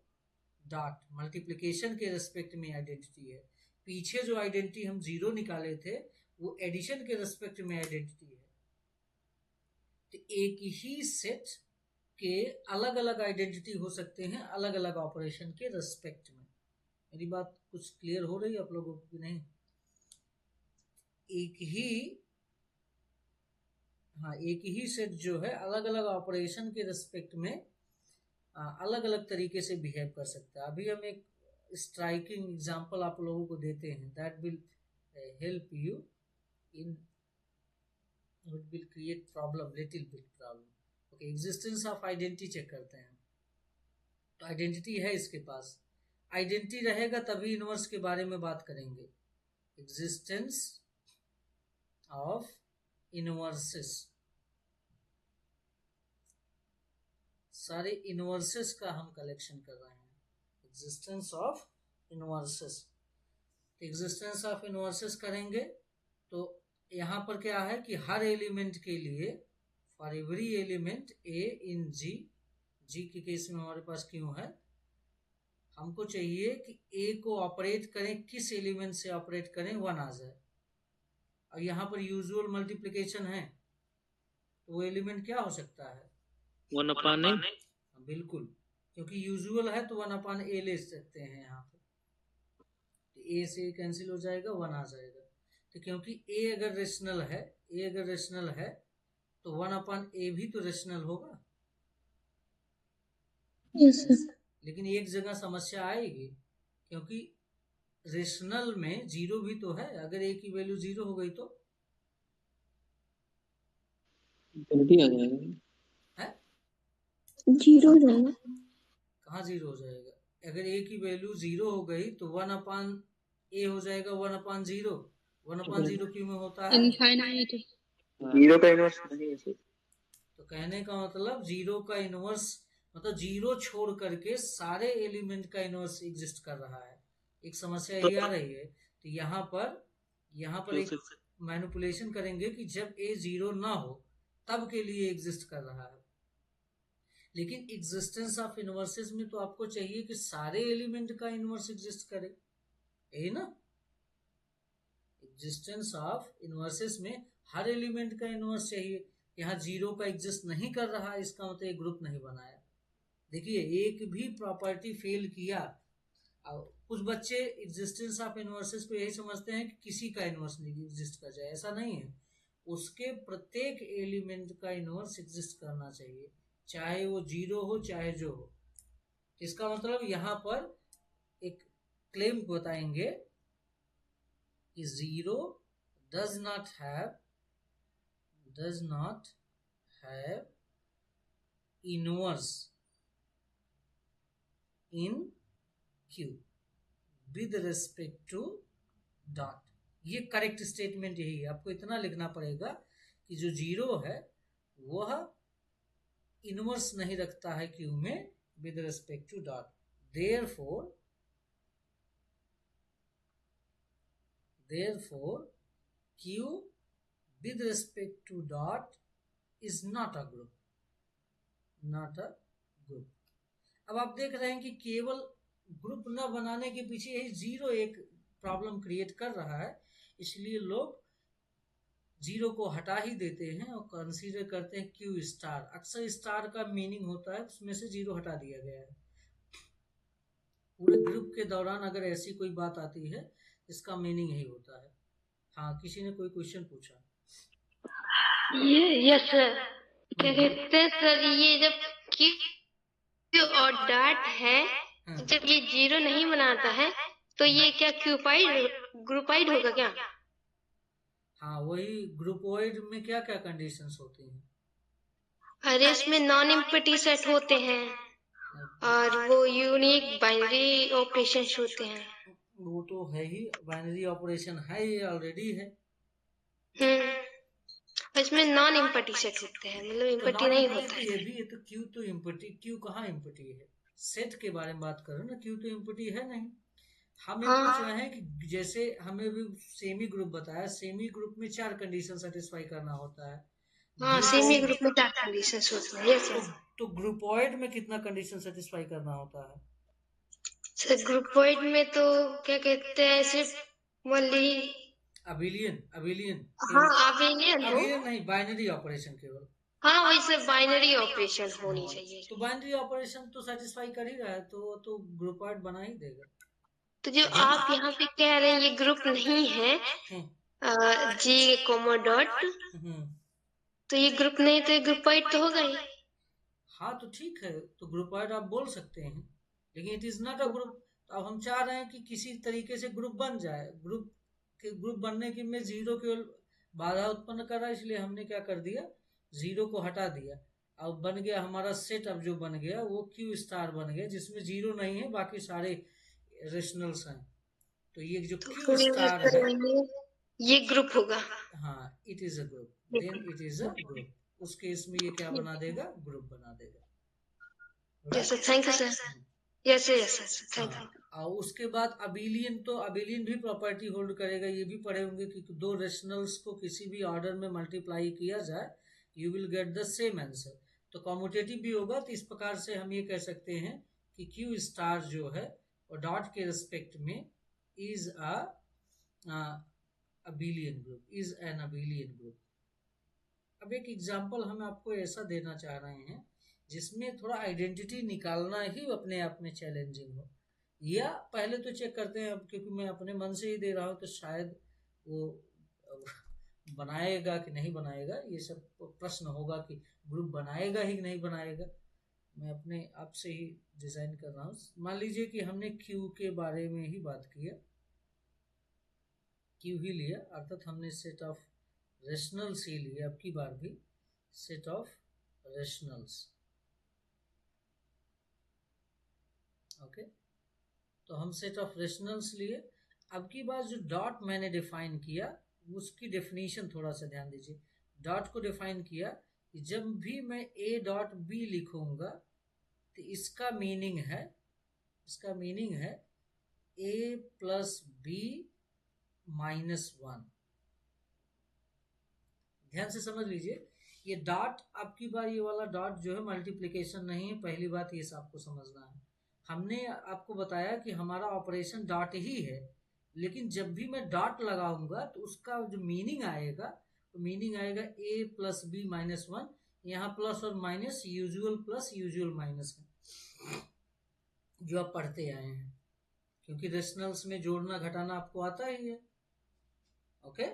dot, multiplication के रेस्पेक्ट में आइडेंटिटी है। पीछे जो आइडेंटिटी हम 0 निकाले थे वो एडिशन के रेस्पेक्ट में आइडेंटिटी है। तो एक ही सेट के अलग अलग आइडेंटिटी हो सकते हैं अलग अलग ऑपरेशन के रेस्पेक्ट में। मेरी बात कुछ क्लियर हो रही है आप लोगों को कि नहीं? एक ही सेट जो है अलग अलग ऑपरेशन के रिस्पेक्ट में अलग अलग तरीके से बिहेव कर सकता है। अभी हम एक स्ट्राइकिंग एग्जांपल आप लोगों को देते हैं, that will help you in, will create problem, little bit problem. Okay, existence of identity check करते हैं। तो आइडेंटिटी है इसके पास, आइडेंटिटी रहेगा तभी इनवर्स के बारे में बात करेंगे। एग्जिस्टेंस ऑफ इनवर्सेस, सारे इनवर्सेस का हम कलेक्शन कर रहे हैं। Existence of inverses, existence of inverses करेंगे तो यहाँ पर क्या है कि हर एलिमेंट के लिए, for every element A in ji, G के केस में हमारे पास क्यों है, हमको चाहिए कि ए को ऑपरेट करें, किस एलिमेंट से ऑपरेट करें 1 आ जाए। और यहाँ पर यूजुअल मल्टीप्लिकेशन है तो वो एलिमेंट क्या हो सकता है? 1 अपान ए। बिल्कुल, क्योंकि यूजुअल है तो 1 अपान ए ले सकते हैं यहाँ पे। तो ए से कैंसिल हो जाएगा, 1 आ जाएगा। तो क्योंकि ए अगर रेशनल है, ए अगर रेशनल है तो 1 अपान ए भी तो रेशनल होगा। Yes sir. लेकिन एक जगह समस्या आएगी, क्योंकि रेशनल में 0 भी तो है। अगर ए की वैल्यू 0 हो गई तो जल्दी आ जाएगा, है 0 हो जाएगा। कहाँ 0 हो जाएगा? अगर ए की वैल्यू 0 हो गई तो 1 अपान ए हो जाएगा 1 अपान 0। 1 अपान 0 क्यों में होता है? इनफाइनाइट। 0 का इनवर्स नहीं है सर। तो कहने का मतलब 0 का इनवर्स मतलब 0 छोड़ करके सारे एलिमेंट का इनवर्स एग्जिस्ट कर रहा है। एक समस्या ये आ रही है। तो यहाँ पर एक मैनिपुलेशन करेंगे कि जब ए 0 ना हो तब के लिए एग्जिस्ट कर रहा है। लेकिन एग्जिस्टेंस ऑफ इनवर्सेस में तो आपको चाहिए कि सारे एलिमेंट का इनवर्स एग्जिस्ट करे, यही ना? एग्जिस्टेंस ऑफ इनवर्सेस में हर एलिमेंट का इनवर्स चाहिए। यहाँ जीरो का एग्जिस्ट नहीं कर रहा, इसका मतलब एक ग्रुप नहीं बनाया। देखिए एक भी प्रॉपर्टी फेल किया। कुछ बच्चे एग्जिस्टेंस ऑफ इनवर्सेस को यही समझते हैं कि किसी का इनवर्स नहीं एग्जिस्ट कर जाए, ऐसा नहीं है। उसके प्रत्येक एलिमेंट का इनवर्स एग्जिस्ट करना चाहिए, चाहे वो जीरो हो चाहे जो हो। इसका मतलब यहाँ पर एक क्लेम बताएंगे कि zero does not have inverse in Q with respect to dot. ये करेक्ट स्टेटमेंट यही है। आपको इतना लिखना पड़ेगा कि जो जीरो है वह इनवर्स नहीं रखता है क्यू में with respect to dot. Therefore Q with respect to dot is not a group. अब आप देख रहे हैं कि केवल ग्रुप न बनाने के पीछे यही जीरो एक प्रॉब्लम क्रिएट कर रहा है, इसलिए लोग जीरो को हटा ही देते हैं और कंसीडर करते हैं क्यू स्टार। अक्सर स्टार का मीनिंग होता है उसमें से जीरो हटा दिया गया है। पूरे ग्रुप के दौरान अगर ऐसी कोई बात आती है इसका मीनिंग यही होता है। हाँ, किसी ने कोई क्वेश्चन पूछा? यस सर, क्या कहते हैं सर, ये जब क्यू और डॉट है, जब ये जीरो नहीं बनाता है तो ये क्या ग्रुपाइड होगा क्या? हाँ, वही ग्रुपोइड में क्या क्या कंडीशंस होती हैं? अरे इसमें नॉन एम्प्टी सेट होते हैं और वो यूनिक बाइनरी ऑपरेशंस होते हैं। वो तो है ही, बाइनरी ऑपरेशन है, ये ऑलरेडी है। इसमें नॉन एम्प्टी सेट होते हैं, मतलब एम्प्टी नहीं होता है। ये भी, ये तो क्यू तो एम्प्टी, क्यू कहाँ एम्प्टी है? सेट के बारे में बात करो ना, क्यू तो एम्प्टी है नहीं। हम ये पूछ रहे हैं कि जैसे हमें भी सेमी ग्रुप बताया, सेमी ग्रुप में 4 कंडीशन सेटिस्फाई करना होता है। हाँ, सेमी ग्रुप में 4 कंडीशंस होती हैं। Yes sir. तो ग्रुपॉइड में कितना कंडीशन सेटिस्फाई करना होता है? सर ग्रुपॉइड में तो क्या कहते हैं, सिर्फ ओनली अबिलियन हाँ अबिलियन हो। अबिलियन नहीं, बाइनरी ऑपरेशन केवल। हाँ, वैसे बाइनरी ऑपरेशन होनी चाहिए। तो बाइनरी ऑपरेशन तो सेटिस्फाई कर ही रहा है, तो ग्रुपॉइड बना ही देगा। तो जो आप यहाँ पे कह रहे हैं ये ग्रुप नहीं है, जी कोमा डॉट, तो ये ग्रुप नहीं तो ये ग्रुपॉइड तो होगा ही। हाँ तो ठीक है, तो ग्रुपॉइड आप बोल सकते हैं, लेकिन it is not a group. तो अब हम चाह रहे हैं कि किसी तरीके से ग्रुप बन जाए। ग्रुप बनने की में जीरो केवल बाधा उत्पन्न कर रहा है, इसलिए हमने क्या कर दिया, जीरो को हटा दिया। अब बन गया हमारा सेट। अब जो बन गया वो क्यू स्टार बन गया, जिसमें जीरो नहीं है, बाकी सारे रेशनल्स हैं। तो ये जो क्यू स्टार है ये ग्रुप होगा। हाँ, it is a group, then it is a group. उस केस में ये क्या बना देगा, ग्रुप बना देगा। Yes sir, thank you sir. Yes yes sir, thank you. और उसके बाद अबिलियन, तो अबिलियन भी प्रॉपर्टी होल्ड करेगा। ये भी पढ़े होंगे कि दो रेशनल्स को किसी भी ऑर्डर में मल्टीप्लाई किया जाए, you will get the same answer. तो कॉम्यूटेटिव भी होगा। तो इस प्रकार से हम ये कह सकते हैं कि क्यू स्टार जो है और डॉट के रिस्पेक्ट में is a abelian group, is an abelian group. अब एक एग्जांपल हम आपको ऐसा देना चाह रहे हैं जिसमें थोड़ा आइडेंटिटी निकालना ही अपने आप में चैलेंजिंग हो। या पहले तो चेक करते हैं, अब क्योंकि मैं अपने मन से ही दे रहा हूँ तो शायद वो बनाएगा कि नहीं बनाएगा, ये सब प्रश्न होगा कि ग्रुप बनाएगा ही नहीं बनाएगा। मैं अपने आप से ही डिजाइन कर रहा हूँ। मान लीजिए कि हमने क्यू के बारे में ही बात किया, क्यू ही लिया, अर्थात हमने सेट ऑफ रेशनल्स ही लिए। अब की बार भी सेट ऑफ रेशनल्स। ओके, तो हम सेट ऑफ रेशनल्स लिए। अब की बार जो डॉट मैंने डिफाइन किया उसकी डेफिनेशन थोड़ा सा ध्यान दीजिए। डॉट को डिफाइन किया कि जब भी मैं ए डॉट बी लिखूंगा तो इसका मीनिंग है ए प्लस बी माइनस 1। ध्यान से समझ लीजिए, ये डॉट आपकी बार, ये वाला डॉट जो है मल्टीप्लिकेशन नहीं है। पहली बात ये आपको समझना है। हमने आपको बताया कि हमारा ऑपरेशन डॉट ही है, लेकिन जब भी मैं डॉट लगाऊंगा तो उसका जो मीनिंग आएगा तो मीनिंग आएगा a प्लस बी माइनस 1। यहाँ प्लस और minus usual plus usual minus है जो आप पढ़ते आए हैं, क्योंकि रेशनल्स में जोड़ना घटाना आपको आता ही है। ओके,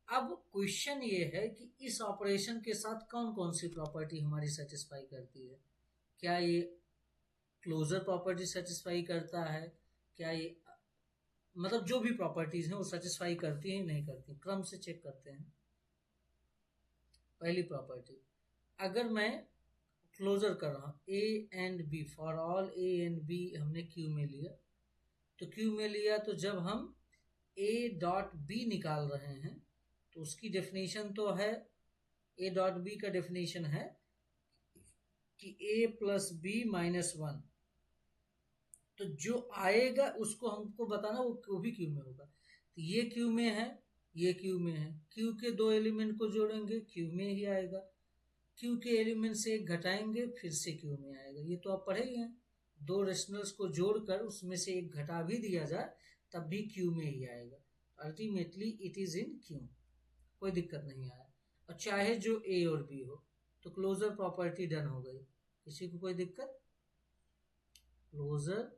अब क्वेश्चन ये है कि इस ऑपरेशन के साथ कौन कौन सी प्रॉपर्टी हमारी सेटिस्फाई करती है। क्या ये क्लोजर प्रॉपर्टी सेटिस्फाई करता है, क्या ये मतलब जो भी प्रॉपर्टीज हैं वो सेटिस्फाई करती हैं नहीं करती। क्रम से चेक करते हैं। पहली प्रॉपर्टी, अगर मैं क्लोजर कर रहा हूं A and B, for all A and B हमने क्यू में लिया, तो क्यू में लिया तो जब हम ए डॉट बी निकाल रहे हैं तो उसकी डेफिनेशन तो है, ए डॉट बी का डेफिनेशन है कि ए प्लस बी माइनस 1, तो जो आएगा उसको हमको बताना वो भी क्यू में होगा। तो ये क्यू में है, ये क्यू में है, क्यू के दो एलिमेंट को जोड़ेंगे क्यू में ही आएगा, क्यू के एलिमेंट से एक घटाएंगे फिर से क्यू में आएगा। ये तो आप पढ़े ही हैं, दो रेशनल्स को जोड़कर उसमें से एक घटा भी दिया जाए तब भी क्यू में ही आएगा। Ultimately it is in Q, कोई दिक्कत नहीं आया। और चाहे जो ए और बी हो, तो क्लोजर प्रॉपर्टी डन हो गई। किसी को कोई दिक्कत? Closure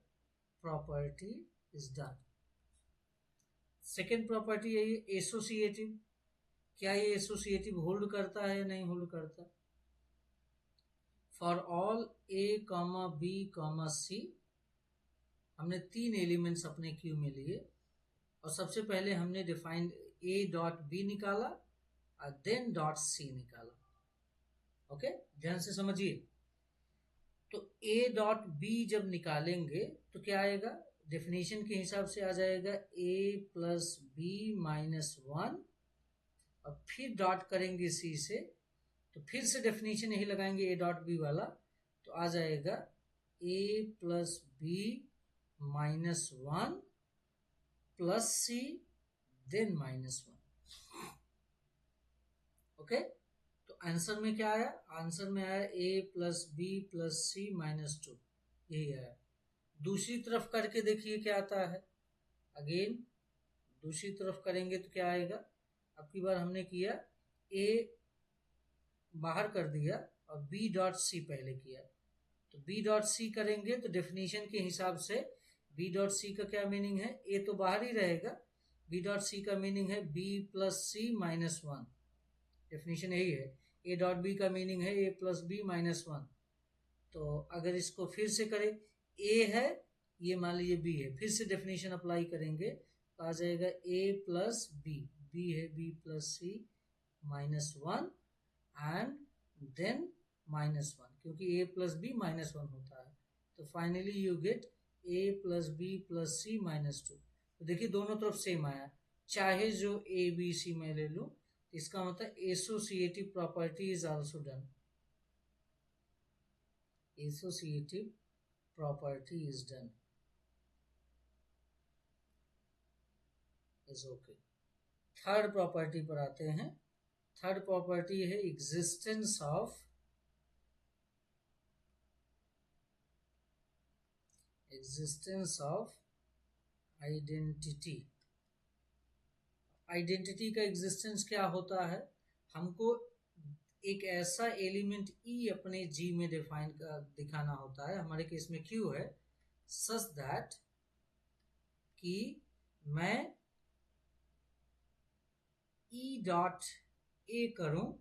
property is done. Second property है ये एसोसिएटिव। क्या ये एसोसिएटिव होल्ड करता है या नहीं होल्ड करता? For all a comma b comma c, हमने तीन एलिमेंट्स अपने क्यू में लिए और सबसे पहले हमने डिफाइंड ए डॉट बी निकाला और देन डॉट सी निकाला। ओके, ध्यान से समझिए। तो ए डॉट बी जब निकालेंगे तो क्या आएगा? डेफिनेशन के हिसाब से आ जाएगा ए प्लस बी माइनस 1 और फिर डॉट करेंगे सी से, तो फिर से डेफिनेशन यही लगाएंगे ए डॉट बी वाला, तो आ जाएगा A plus B minus 1 plus C then minus 1। Okay, तो आंसर में क्या आया? आंसर में आया ए plus B plus C minus 2, यही आया। दूसरी तरफ करके देखिए क्या आता है। अगेन दूसरी तरफ करेंगे तो क्या आएगा? अब की बार हमने किया ए बाहर कर दिया और बी डॉट सी पहले किया, तो बी डॉट सी करेंगे तो डेफिनेशन के हिसाब से बी डॉट सी का क्या मीनिंग है? ए तो बाहर ही रहेगा, बी डॉट सी का मीनिंग है B plus C minus 1। Definition यही है। ए डॉट बी का मीनिंग है ए प्लस बी माइनस 1। तो अगर इसको फिर से करें, ए है, ये मान लीजिए बी है, फिर से डेफिनेशन अप्लाई करेंगे तो आ जाएगा ए प्लस बी, बी है B plus C minus 1 and then minus 1, क्योंकि ए प्लस बी माइनस 1 होता है। तो finally you get A plus B plus C minus 2। तो देखिए दोनों तरफ सेम आया, चाहे जो ए बी सी में ले लूं, इसका मतलब associative property is also done. Associative property is done, is okay. Third property पर आते हैं। थर्ड प्रॉपर्टी है एग्जिस्टेंस ऑफ आइडेंटिटी। आइडेंटिटी का एग्जिस्टेंस क्या होता है? हमको एक ऐसा एलिमेंट ई अपने जी में डिफाइन दिखाना होता है, हमारे केस में क्यू है, सच दैट कि मैं ई डॉट ए करूं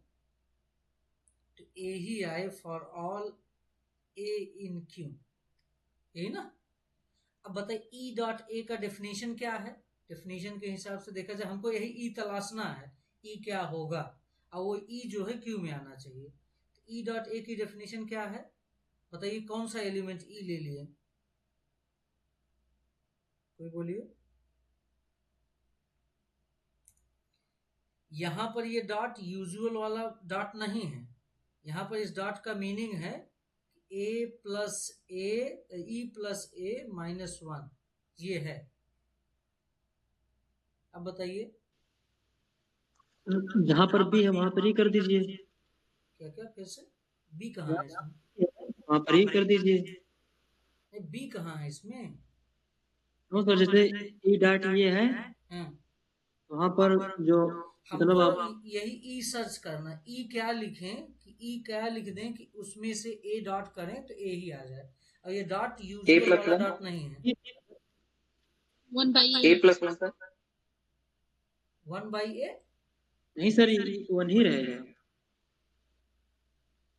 तो ए ही आए for all A in Q, यही ना। अब बताइए ई डॉट ए का डेफिनेशन क्या है? डेफिनेशन के हिसाब से देखा जाए हमको यही ई तलाशना है, ई क्या होगा, और वो ई जो है क्यू में आना चाहिए। तो ई डॉट ए की डेफिनेशन क्या है बताइए? कौन सा एलिमेंट ई ले लिए? कोई बोलिए। यहां पर ये डॉट यूजुअल वाला डॉट नहीं है, यहां पर इस डॉट का मीनिंग है ए प्लस ए, ई प्लस ए माइनस 1, ये है। अब बताइए जहाँ पर बी है वहां पर ही कर दीजिए। क्या क्या? फिर से बी कहाँ है इसमें? वहां पर ही कर दीजिए। बी कहाँ है इसमें? तो जैसे ई डॉट ये है, हाँ, वहां पर जो मतलब हमको आप यही ई सर्च करना, ई क्या लिखें कि ई क्या लिख दें कि उसमें से ए डॉट करें तो ए ही आ जाए, और ये डॉट यूजुअल वाला डॉट नहीं है। 1/a + 1 sir. 1/a नहीं सर, ये 1 ही रहेगा।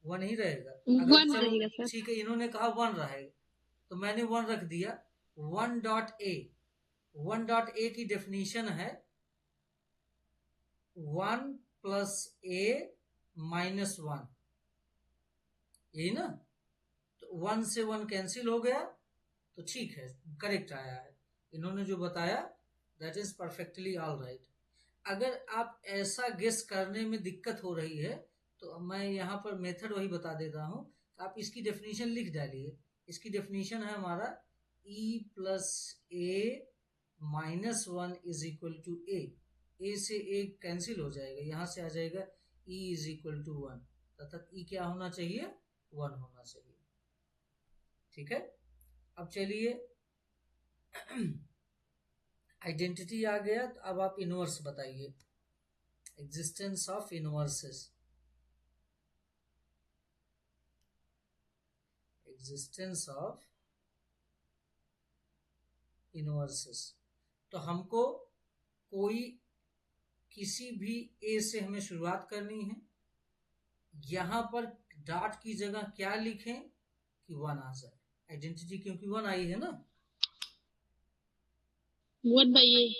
1 ही रहेगा। 1 रहेगा सर। ठीक है, इन्होंने कहा 1 रहेगा तो मैंने 1 रख दिया। 1.a की डेफिनेशन है 1 + a - 1, यही ना। तो 1 से 1 कैंसिल हो गया तो ठीक है, करेक्ट आया है। इन्होंने जो बताया that is perfectly all right. अगर आप ऐसा गेस करने में दिक्कत हो रही है तो मैं यहाँ पर मेथड वही बता देता हूँ। आप इसकी डेफिनेशन लिख डालिए। इसकी डेफिनेशन है हमारा e + a - 1 = a। a से a कैंसिल हो जाएगा, यहाँ से आ जाएगा e = 1, अर्थात e क्या होना चाहिए, 1 होना चाहिए। ठीक है, अब चलिए आइडेंटिटी आ गया, तो अब आप इनवर्स बताइए। Existence of inverses, existence of inverses. तो हमको कोई किसी भी ए से हमें शुरुआत करनी है। यहां पर डॉट की जगह क्या लिखें कि 1 आ जाए। आइडेंटिटी क्योंकि 1 आई है ना। 1/a।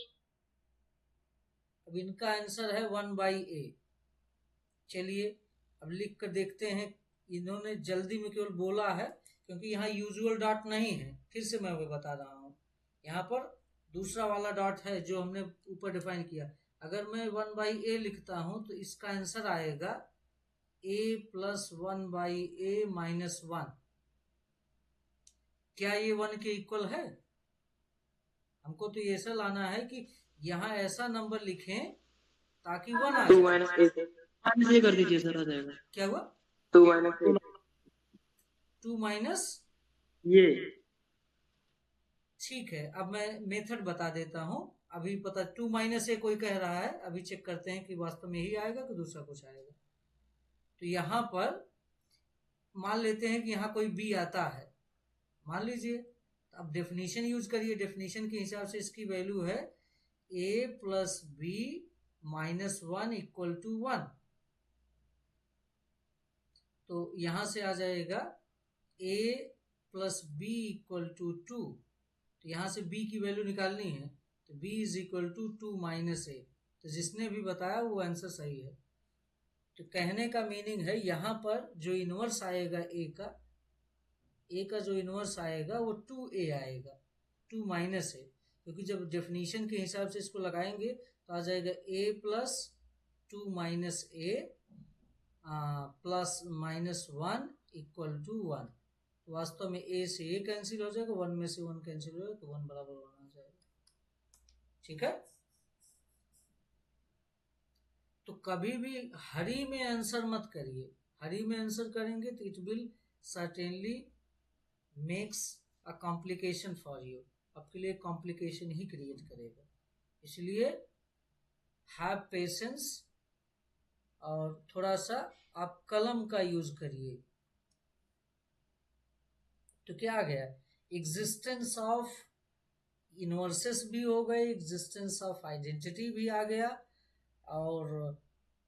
अब इनका आंसर है 1/a। चलिए अब लिख कर देखते हैं। इन्होंने जल्दी में केवल बोला है क्योंकि यहाँ यूजुअल डॉट नहीं है। फिर से मैं वो बता रहा हूँ, यहाँ पर दूसरा वाला डॉट है जो हमने ऊपर डिफाइन किया। अगर मैं 1/a लिखता हूँ तो इसका आंसर आएगा a + 1/a - 1। क्या ये 1 के इक्वल है? हमको तो ये ऐसा लाना है कि यहाँ ऐसा नंबर लिखें ताकि 1 आ 2 जाए। - a से। ये कर दीजिए सर, आ जाएगा। क्या हुआ? 2 - a। 2 माइनस, ये ठीक है। अब मैं मेथड बता देता हूँ। अभी पता 2 - a कोई कह रहा है, अभी चेक करते हैं कि वास्तव में यही आएगा कि दूसरा कुछ आएगा। तो यहाँ पर मान लेते हैं कि यहाँ कोई b आता है, मान लीजिए। अब डेफिनेशन यूज करिए। डेफिनेशन के हिसाब से इसकी वैल्यू है a + b - 1 = 1। तो यहां से आ जाएगा a + b = 2। तो यहां से b की वैल्यू निकालनी है, तो b = 2 - a। तो जिसने भी बताया वो आंसर सही है। तो कहने का मीनिंग है यहाँ पर जो इनवर्स आएगा a का जो इनवर्स आएगा वो 2a आएगा, 2 - a। क्योंकि जब डेफिनेशन के हिसाब से इसको लगाएंगे तो आ जाएगा a + 2 - a + -1 = 1। तो वास्तव में a से a कैंसिल हो जाएगा, 1 में से 1 कैंसिल हो जाएगा, तो 1 बराबर 1 आ जाएगा। ठीक है, तो कभी भी हरी में आंसर मत करिए। हरी में आंसर करेंगे तो it will certainly makes a complication for you, आपके लिए कॉम्प्लिकेशन ही क्रिएट करेगा। इसलिए हैव पेशेंस और थोड़ा सा आप कलम का यूज करिए। तो क्या आ गया, एग्जिस्टेंस ऑफ इनवर्सेस भी हो गए, एग्जिस्टेंस ऑफ आइडेंटिटी भी आ गया, और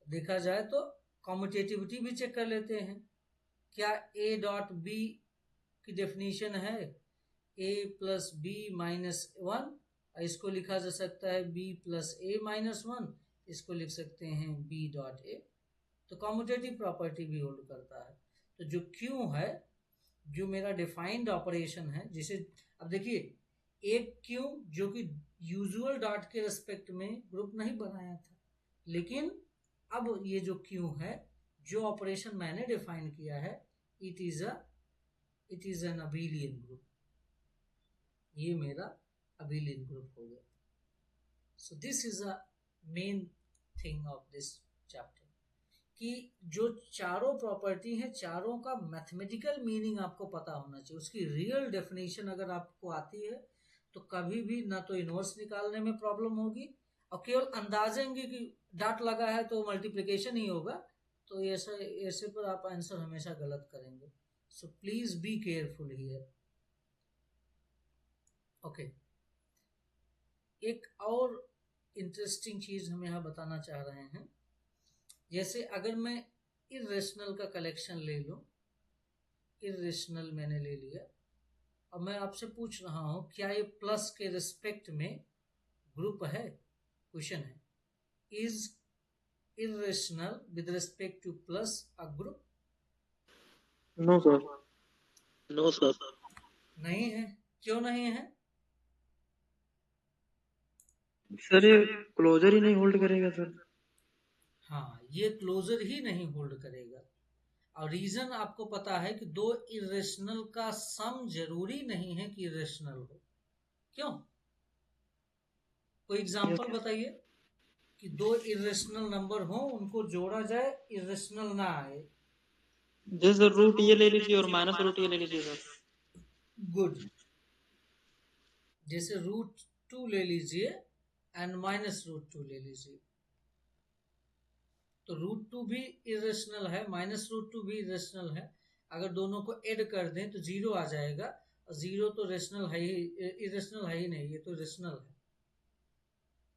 देखा जाए तो कम्यूटेटिविटी भी चेक कर लेते हैं। क्या a.b की डेफिनेशन है a + b - 1, इसको लिखा जा सकता है b + a - 1, इसको लिख सकते हैं b.a। तो कम्यूटेटिव प्रॉपर्टी भी होल्ड करता है। तो जो क्यू है, जो मेरा डिफाइंड ऑपरेशन है, जिसे अब देखिए एक क्यू जो कि यूजुअल डॉट के रेस्पेक्ट में ग्रुप नहीं बनाया था, लेकिन अब ये जो क्यू है, जो ऑपरेशन मैंने डिफाइन किया है, it is an abelian group. ये मेरा अबेलियन ग्रुप हो गया। सो this is a main thing of this chapter, कि जो चारों प्रॉपर्टी है, चारों का मैथमेटिकल मीनिंग आपको पता होना चाहिए। उसकी रियल डेफिनेशन अगर आपको आती है तो कभी भी ना तो इनवर्स निकालने में प्रॉब्लम होगी, और केवल अंदाजेंगे कि डॉट लगा है तो मल्टीप्लिकेशन ही होगा, तो ऐसे पर आप आंसर हमेशा गलत करेंगे। So please be careful here. Okay, एक और इंटरेस्टिंग चीज हम यहाँ बताना चाह रहे हैं। जैसे अगर मैं इरेशनल का कलेक्शन ले लूं, इरेशनल मैंने ले लिया, और मैं आपसे पूछ रहा हूं क्या ये प्लस के रिस्पेक्ट में ग्रुप है? क्वेश्चन है, is irrational with respect to plus a group? No sir. No sir. नहीं है। क्यों नहीं है? सर ये क्लोजर ही नहीं होल्ड करेगा सर। हाँ, ये क्लोजर ही नहीं होल्ड करेगा। और रीजन आपको पता है कि दो इरेशनल का सम जरूरी नहीं है कि इरेशनल हो। क्यों? कोई एग्जांपल बताइए कि दो इरेशनल नंबर हो, उनको जोड़ा जाए, इरेशनल ना आए। जैसे रूट ये ले लीजिए और माइनस रूट ये ले लीजिए सर। गुड। जैसे √2 ले लीजिए एंड -√2 ले लीजिए, तो √2 भी इरेशनल है, -√2 भी इरेशनल है। अगर दोनों को ऐड कर दें तो 0 आ जाएगा, और 0 तो रेशनल है ही, इरेशनल है ही नहीं, ये तो रेशनल है।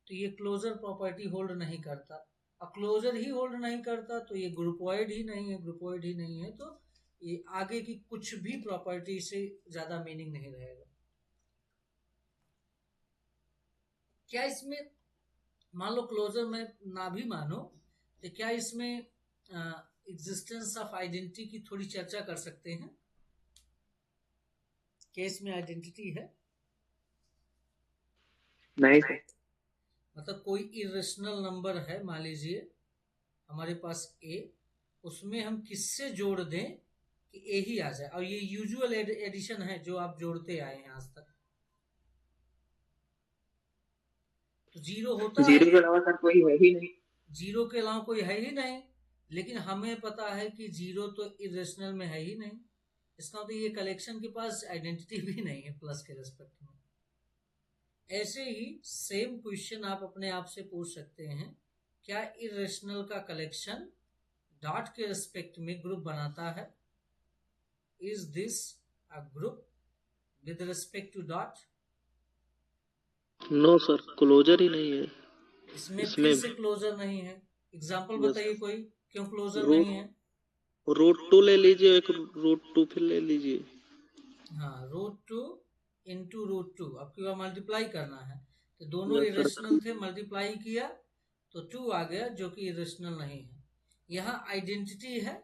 तो ये क्लोजर प्रॉपर्टी होल्ड नहीं करता। अब क्लोजर ही होल्ड नहीं करता तो ये ग्रुपॉइड ही नहीं है, ग्रुपॉइड ही नहीं है, तो ये आगे की कुछ भी प्रॉपर्टी से ज्यादा मीनिंग नहीं रहेगा। क्या इसमें मान लो क्लोजर में ना भी मानो, तो क्या इसमें एग्जिस्टेंस ऑफ आइडेंटिटी की थोड़ी चर्चा कर सकते हैं? केस में आइडेंटिटी है? नहीं सर। मतलब कोई इरेशनल नंबर है, मान लीजिए हमारे पास a, उसमें हम किससे जोड़ दें कि a ही आ जाए, और ये यूजुअल एडिशन है जो आप जोड़ते आए हैं आज तक। तो 0 होता है, 0 के अलावा सर कोई है ही नहीं। 0 के अलावा कोई है ही नहीं, लेकिन हमें पता है कि 0 तो इरेशनल में है ही नहीं। इसका मतलब ये कलेक्शन के पास आइडेंटिटी भी नहीं है प्लस के रिस्पेक्ट में। ऐसे ही सेम क्वेश्चन आप अपने आप से पूछ सकते हैं, क्या इरेशनल का कलेक्शन डॉट के रिस्पेक्ट में ग्रुप बनाता है? Is this a group with respect to dot? No sir, closure ही नहीं है इसमें इसमें। फिर से क्लोजर नहीं है। एग्जाम्पल बताइए कोई, क्यों क्लोजर रूट नहीं है? √2 ले लीजिए, एक √2 फिर ले लीजिए। हाँ, √2 इंटू √2, आपकी बार मल्टीप्लाई करना है, तो दोनों Yes, sir. इरेशनल थे, मल्टीप्लाई किया तो 2 आ गया, जो कि इरेशनल नहीं है। यहाँ आइडेंटिटी है,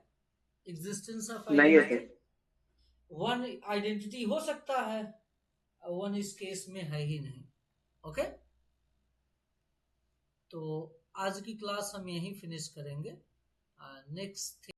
एग्जिस्टेंस ऑफ नहीं है आइडेंटिटी। 1 आइडेंटिटी हो सकता है, 1 इस केस में है ही नहीं। ओके, तो आज की क्लास हम यहीं फिनिश करेंगे। नेक्स्ट